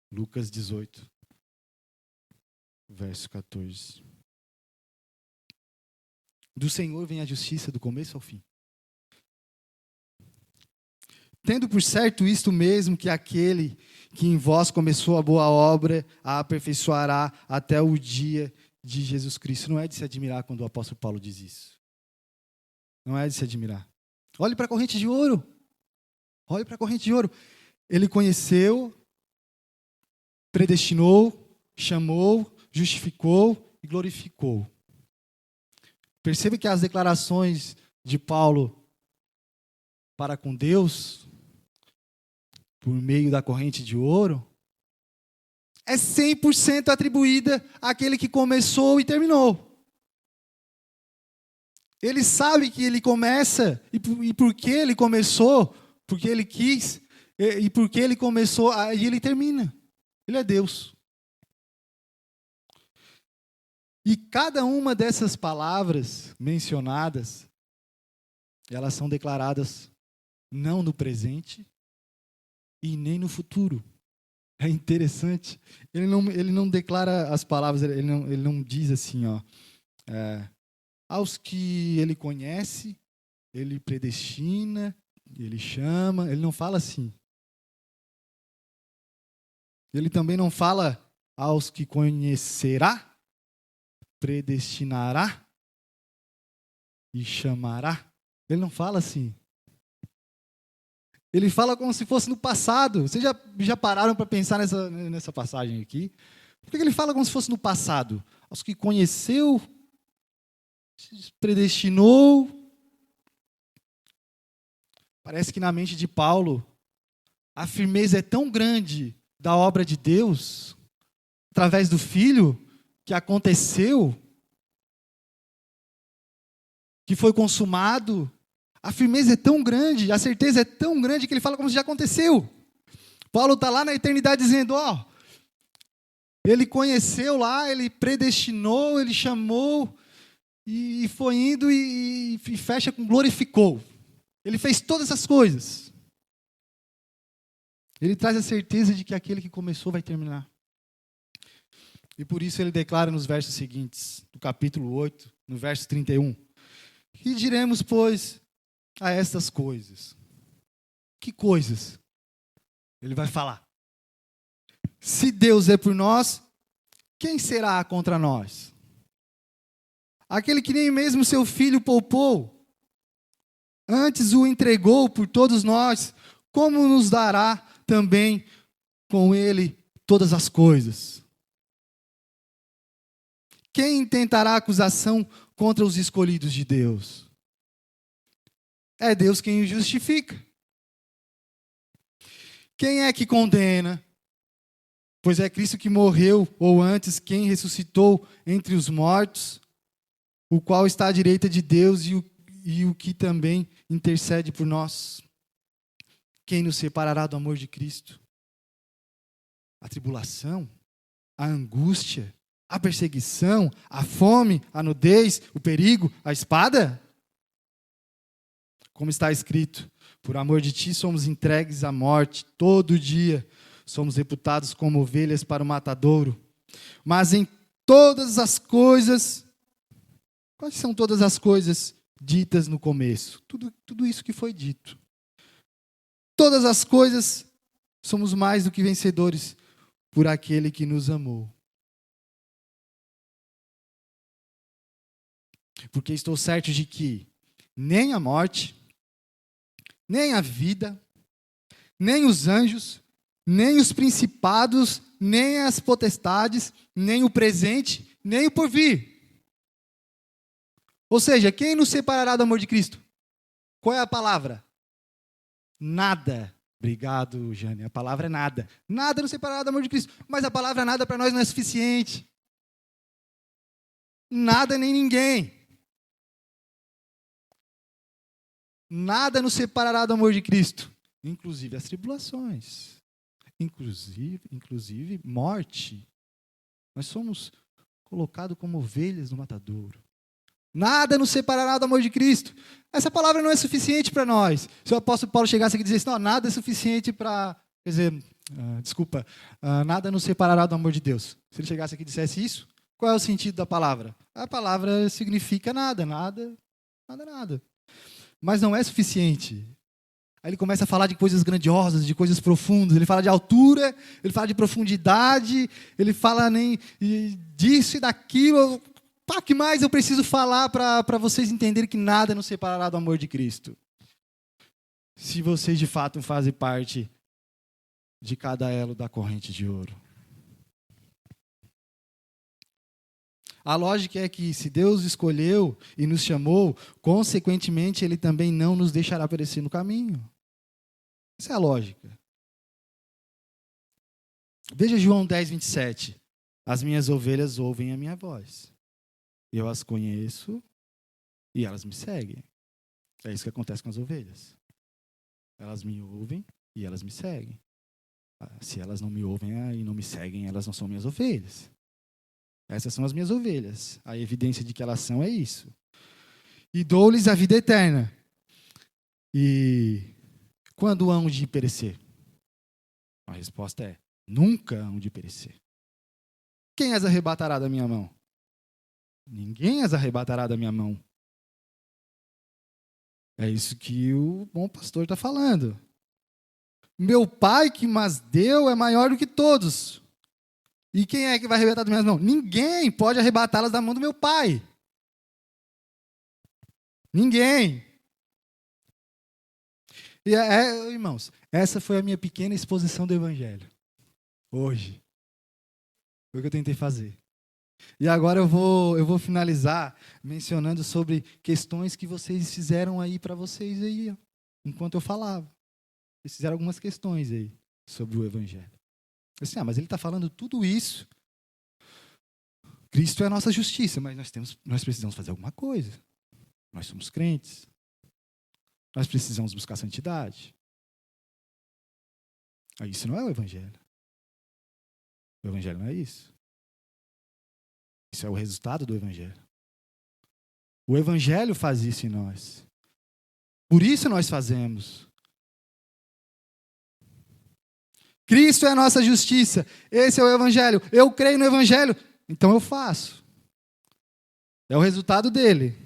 Lucas 18, verso 14. Do Senhor vem a justiça do começo ao fim. Tendo por certo isto mesmo, que aquele que em vós começou a boa obra, a aperfeiçoará até o dia de Jesus Cristo. Não é de se admirar quando o apóstolo Paulo diz isso. Não é de se admirar. Olhe para a corrente de ouro. Olhe para a corrente de ouro. Ele conheceu, predestinou, chamou, justificou e glorificou. Perceba que as declarações de Paulo para com Deus, por meio da corrente de ouro, é 100% atribuída àquele que começou e terminou. Ele sabe que ele começa, e porque ele começou, porque ele quis, e porque ele começou, aí ele termina. Ele é Deus. E cada uma dessas palavras mencionadas, elas são declaradas não no presente e nem no futuro. É interessante. Ele não declara as palavras, ele não diz assim, aos que ele conhece, ele predestina, ele chama, ele não fala assim. Ele também não fala aos que conhecerá, predestinará e chamará. Ele não fala assim. Ele fala como se fosse no passado. Vocês já pararam para pensar nessa passagem aqui? Por que ele fala como se fosse no passado? Aos que conheceu, predestinou. Parece que na mente de Paulo, a firmeza é tão grande da obra de Deus, através do Filho, que aconteceu, que foi consumado. A firmeza é tão grande, a certeza é tão grande que ele fala como se já aconteceu. Paulo está lá na eternidade dizendo, ele conheceu lá, ele predestinou, ele chamou, e foi indo e fecha com glorificou. Ele fez todas essas coisas. Ele traz a certeza de que aquele que começou vai terminar. E por isso ele declara nos versos seguintes, do capítulo 8, no verso 31, que diremos, pois, a estas coisas. Que coisas? Ele vai falar. Se Deus é por nós, quem será contra nós? Aquele que nem mesmo seu filho poupou, antes o entregou por todos nós, como nos dará também com ele todas as coisas? Quem intentará acusação contra os escolhidos de Deus? É Deus quem os justifica. Quem é que condena? Pois é Cristo que morreu, ou antes, quem ressuscitou entre os mortos, o qual está à direita de Deus e o que também intercede por nós. Quem nos separará do amor de Cristo? A tribulação, a angústia, a perseguição, a fome, a nudez, o perigo, a espada? Como está escrito, por amor de ti somos entregues à morte todo dia, somos reputados como ovelhas para o matadouro. Mas em todas as coisas, quais são todas as coisas ditas no começo? Tudo isso que foi dito. Todas as coisas somos mais do que vencedores por aquele que nos amou. Porque estou certo de que nem a morte, nem a vida, nem os anjos, nem os principados, nem as potestades, nem o presente, nem o porvir. Ou seja, quem nos separará do amor de Cristo? Qual é a palavra? Nada. Obrigado, Jane. A palavra é nada. Nada nos separará do amor de Cristo. Mas a palavra nada para nós não é suficiente. Nada nem ninguém. Nada nos separará do amor de Cristo. Inclusive as tribulações. Inclusive morte. Nós somos colocados como ovelhas no matadouro. Nada nos separará do amor de Cristo. Essa palavra não é suficiente para nós. Se o apóstolo Paulo chegasse aqui e dissesse, não, nada é suficiente para, nada nos separará do amor de Deus. Se ele chegasse aqui e dissesse isso, qual é o sentido da palavra? A palavra significa nada. Mas não é suficiente. Aí ele começa a falar de coisas grandiosas, de coisas profundas. Ele fala de altura, ele fala de profundidade, ele fala nem disso e daquilo. O que mais eu preciso falar para vocês entenderem que nada nos separará do amor de Cristo? Se vocês de fato fazem parte de cada elo da corrente de ouro. A lógica é que se Deus escolheu e nos chamou, consequentemente Ele também não nos deixará perecer no caminho. Essa é a lógica. Veja João 10, 27. As minhas ovelhas ouvem a minha voz. Eu as conheço e elas me seguem. É isso que acontece com as ovelhas. Elas me ouvem e elas me seguem. Se elas não me ouvem e não me seguem, elas não são minhas ovelhas. Essas são as minhas ovelhas. A evidência de que elas são é isso. E dou-lhes a vida eterna. E quando hão de perecer? A resposta é, nunca hão de perecer. Quem as arrebatará da minha mão? Ninguém as arrebatará da minha mão. É isso que o bom pastor está falando. Meu Pai que mas deu é maior do que todos. E quem é que vai arrebatar das minhas mãos? Ninguém pode arrebatá-las da mão do meu Pai. Ninguém. E irmãos, essa foi a minha pequena exposição do Evangelho. Hoje. Foi o que eu tentei fazer. E agora eu vou finalizar mencionando sobre questões que vocês fizeram aí para vocês aí, ó, enquanto eu falava. Vocês fizeram algumas questões aí sobre o Evangelho. Assim, mas ele está falando tudo isso. Cristo é a nossa justiça, mas nós precisamos fazer alguma coisa. Nós somos crentes. Nós precisamos buscar santidade. Isso não é o Evangelho. O Evangelho não é isso. Isso é o resultado do Evangelho. O Evangelho faz isso em nós. Por isso nós fazemos. Cristo é a nossa justiça. Esse é o Evangelho. Eu creio no Evangelho, então eu faço. É o resultado dele.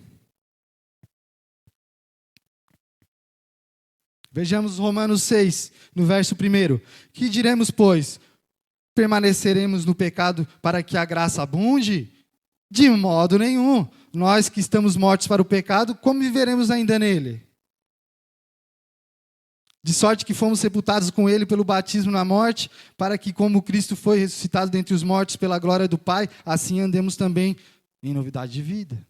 Vejamos Romanos 6, no verso 1. Que diremos, pois? Permaneceremos no pecado para que a graça abunde? De modo nenhum. Nós que estamos mortos para o pecado, como viveremos ainda nele? De sorte que fomos sepultados com ele pelo batismo na morte, para que, como Cristo foi ressuscitado dentre os mortos pela glória do Pai, assim andemos também em novidade de vida.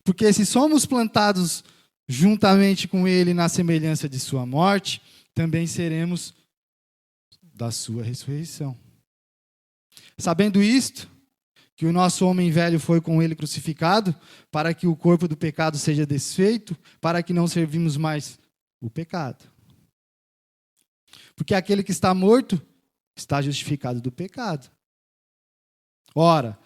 Porque se somos plantados juntamente com ele na semelhança de sua morte, também seremos da sua ressurreição. Sabendo isto, que o nosso homem velho foi com ele crucificado, para que o corpo do pecado seja desfeito, para que não servimos mais o pecado. Porque aquele que está morto está justificado do pecado. Ora,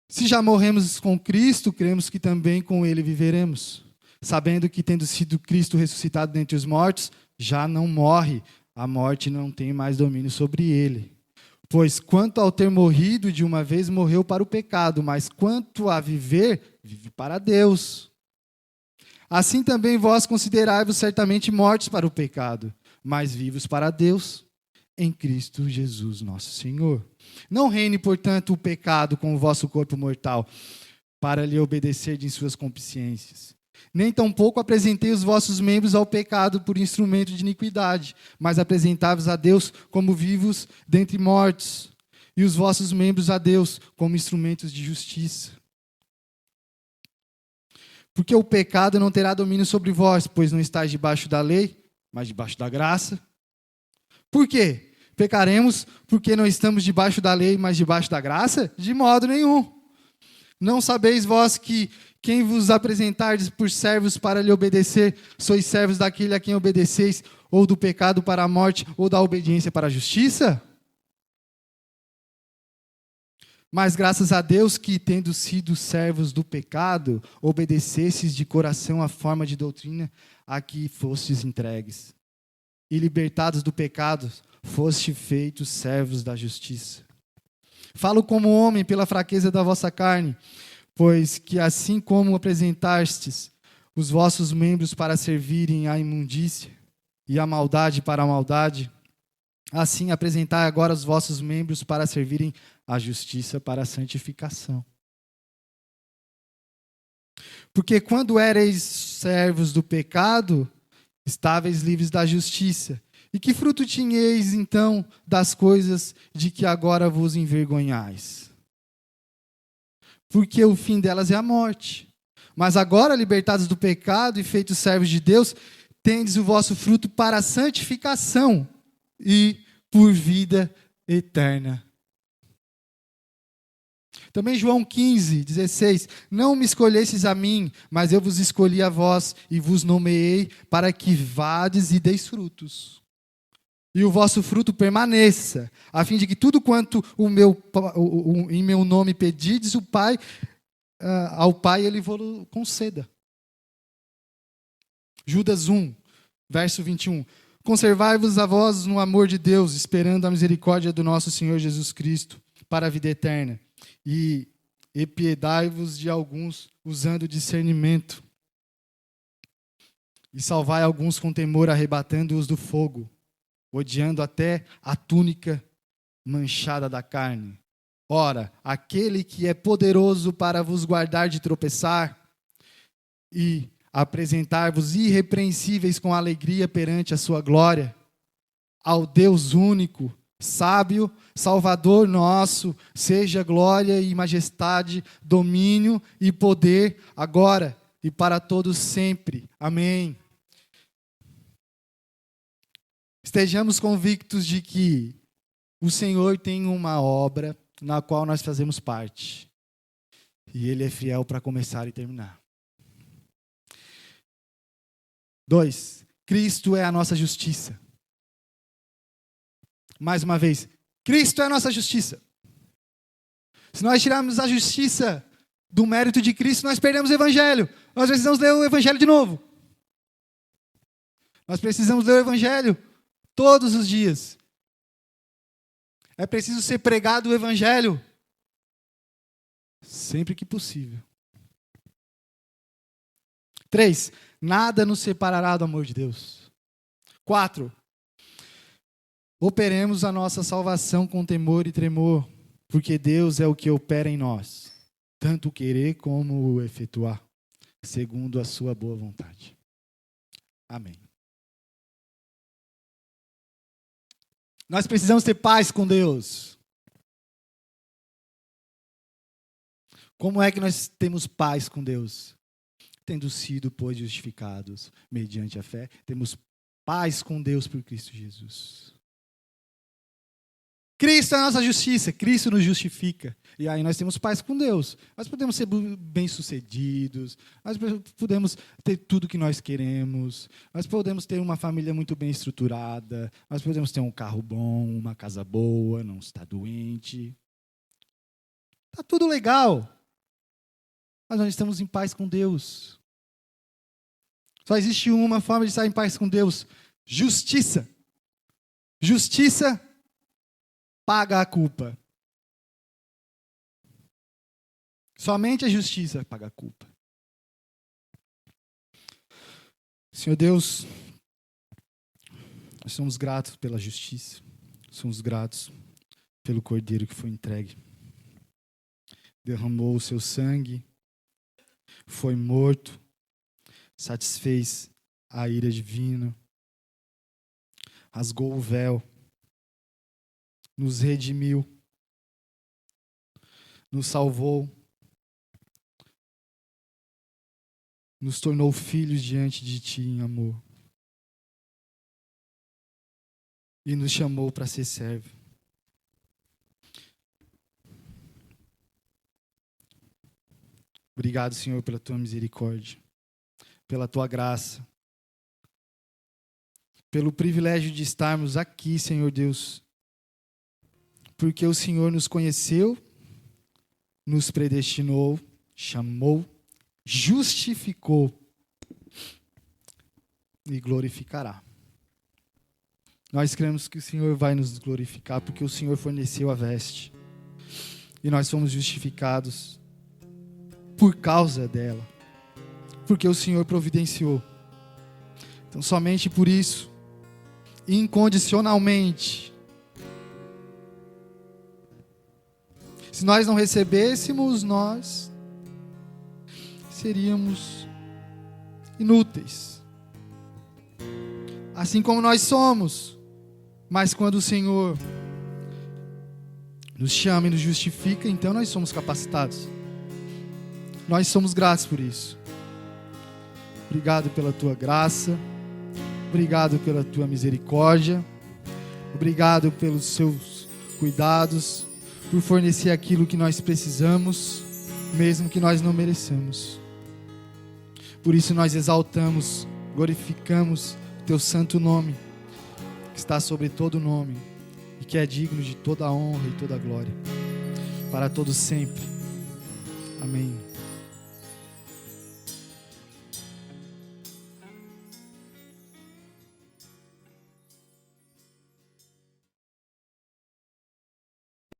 se já morremos com Cristo, cremos que também com ele viveremos, sabendo que, tendo sido Cristo ressuscitado dentre os mortos, já não morre, a morte não tem mais domínio sobre ele. Pois quanto ao ter morrido de uma vez, morreu para o pecado, mas quanto a viver, vive para Deus. Assim também vós considerai-vos certamente mortos para o pecado, mas vivos para Deus, em Cristo Jesus nosso Senhor. Não reine, portanto, o pecado com o vosso corpo mortal, para lhe obedecer em suas consciências. Nem tampouco apresentei os vossos membros ao pecado por instrumento de iniquidade, mas apresentai-vos a Deus como vivos dentre mortos, e os vossos membros a Deus como instrumentos de justiça. Porque o pecado não terá domínio sobre vós, pois não estáis debaixo da lei, mas debaixo da graça. Por quê? Pecaremos porque não estamos debaixo da lei, mas debaixo da graça? De modo nenhum. Não sabeis vós que quem vos apresentardes por servos para lhe obedecer, sois servos daquele a quem obedeceis, ou do pecado para a morte, ou da obediência para a justiça? Mas graças a Deus que, tendo sido servos do pecado, obedecesses de coração a forma de doutrina a que fostes entregues. E libertados do pecado, foste feitos servos da justiça. Falo como homem pela fraqueza da vossa carne, pois que assim como apresentastes os vossos membros para servirem à imundícia e à maldade para a maldade, assim apresentai agora os vossos membros para servirem à justiça para a santificação. Porque quando éreis servos do pecado, estáveis livres da justiça. E que fruto tinhais, então, das coisas de que agora vos envergonhais? Porque o fim delas é a morte. Mas agora, libertados do pecado e feitos servos de Deus, tendes o vosso fruto para a santificação e por vida eterna. Também João 15, 16. Não me escolhestes a mim, mas eu vos escolhi a vós e vos nomeei para que vades e deis frutos. E o vosso fruto permaneça, a fim de que tudo quanto em meu nome pedides, o Pai, ao Pai ele vos conceda. Judas 1, verso 21. Conservai-vos a vós no amor de Deus, esperando a misericórdia do nosso Senhor Jesus Cristo, para a vida eterna. E epiedai-vos de alguns, usando discernimento. E salvai alguns com temor, arrebatando-os do fogo, odiando até a túnica manchada da carne. Ora, aquele que é poderoso para vos guardar de tropeçar e apresentar-vos irrepreensíveis com alegria perante a sua glória, ao Deus único, sábio, Salvador nosso, seja glória e majestade, domínio e poder, agora e para todos sempre. Amém. Estejamos convictos de que o Senhor tem uma obra na qual nós fazemos parte. E Ele é fiel para começar e terminar. 2. Cristo é a nossa justiça. Mais uma vez, Cristo é a nossa justiça. Se nós tirarmos a justiça do mérito de Cristo, nós perdemos o Evangelho. Nós precisamos ler o Evangelho de novo. Nós precisamos ler o Evangelho todos os dias. É preciso ser pregado o Evangelho sempre que possível. 3. Nada nos separará do amor de Deus. 4. Operemos a nossa salvação com temor e tremor, porque Deus é o que opera em nós, tanto o querer como o efetuar, segundo a sua boa vontade. Amém. Nós precisamos ter paz com Deus. Como é que nós temos paz com Deus? Tendo sido, pois, justificados mediante a fé, temos paz com Deus por Cristo Jesus. Cristo é a nossa justiça, Cristo nos justifica. E aí nós temos paz com Deus. Nós podemos ser bem-sucedidos, nós podemos ter tudo que nós queremos, nós podemos ter uma família muito bem estruturada, nós podemos ter um carro bom, uma casa boa, não estar doente. Está tudo legal. Mas nós estamos em paz com Deus. Só existe uma forma de estar em paz com Deus: justiça. Justiça paga a culpa. Somente a justiça paga a culpa. Senhor Deus, nós somos gratos pela justiça. Somos gratos pelo Cordeiro que foi entregue. Derramou o seu sangue, foi morto, satisfez a ira divina, rasgou o véu, nos redimiu, nos salvou, nos tornou filhos diante de Ti em amor e nos chamou para ser servo. Obrigado, Senhor, pela Tua misericórdia, pela Tua graça, pelo privilégio de estarmos aqui, Senhor Deus, porque o Senhor nos conheceu, nos predestinou, chamou, justificou e glorificará. Nós cremos que o Senhor vai nos glorificar, porque o Senhor forneceu a veste e nós fomos justificados por causa dela, porque o Senhor providenciou. Então, somente por isso, incondicionalmente, se nós não recebêssemos, nós seríamos inúteis. Assim como nós somos. Mas quando o Senhor nos chama e nos justifica, então nós somos capacitados. Nós somos gratos por isso. Obrigado pela Tua graça. Obrigado pela Tua misericórdia. Obrigado pelos Seus cuidados, por fornecer aquilo que nós precisamos, mesmo que nós não mereçamos. Por isso nós exaltamos, glorificamos o Teu santo nome, que está sobre todo nome, e que é digno de toda a honra e toda a glória, para todos sempre. Amém.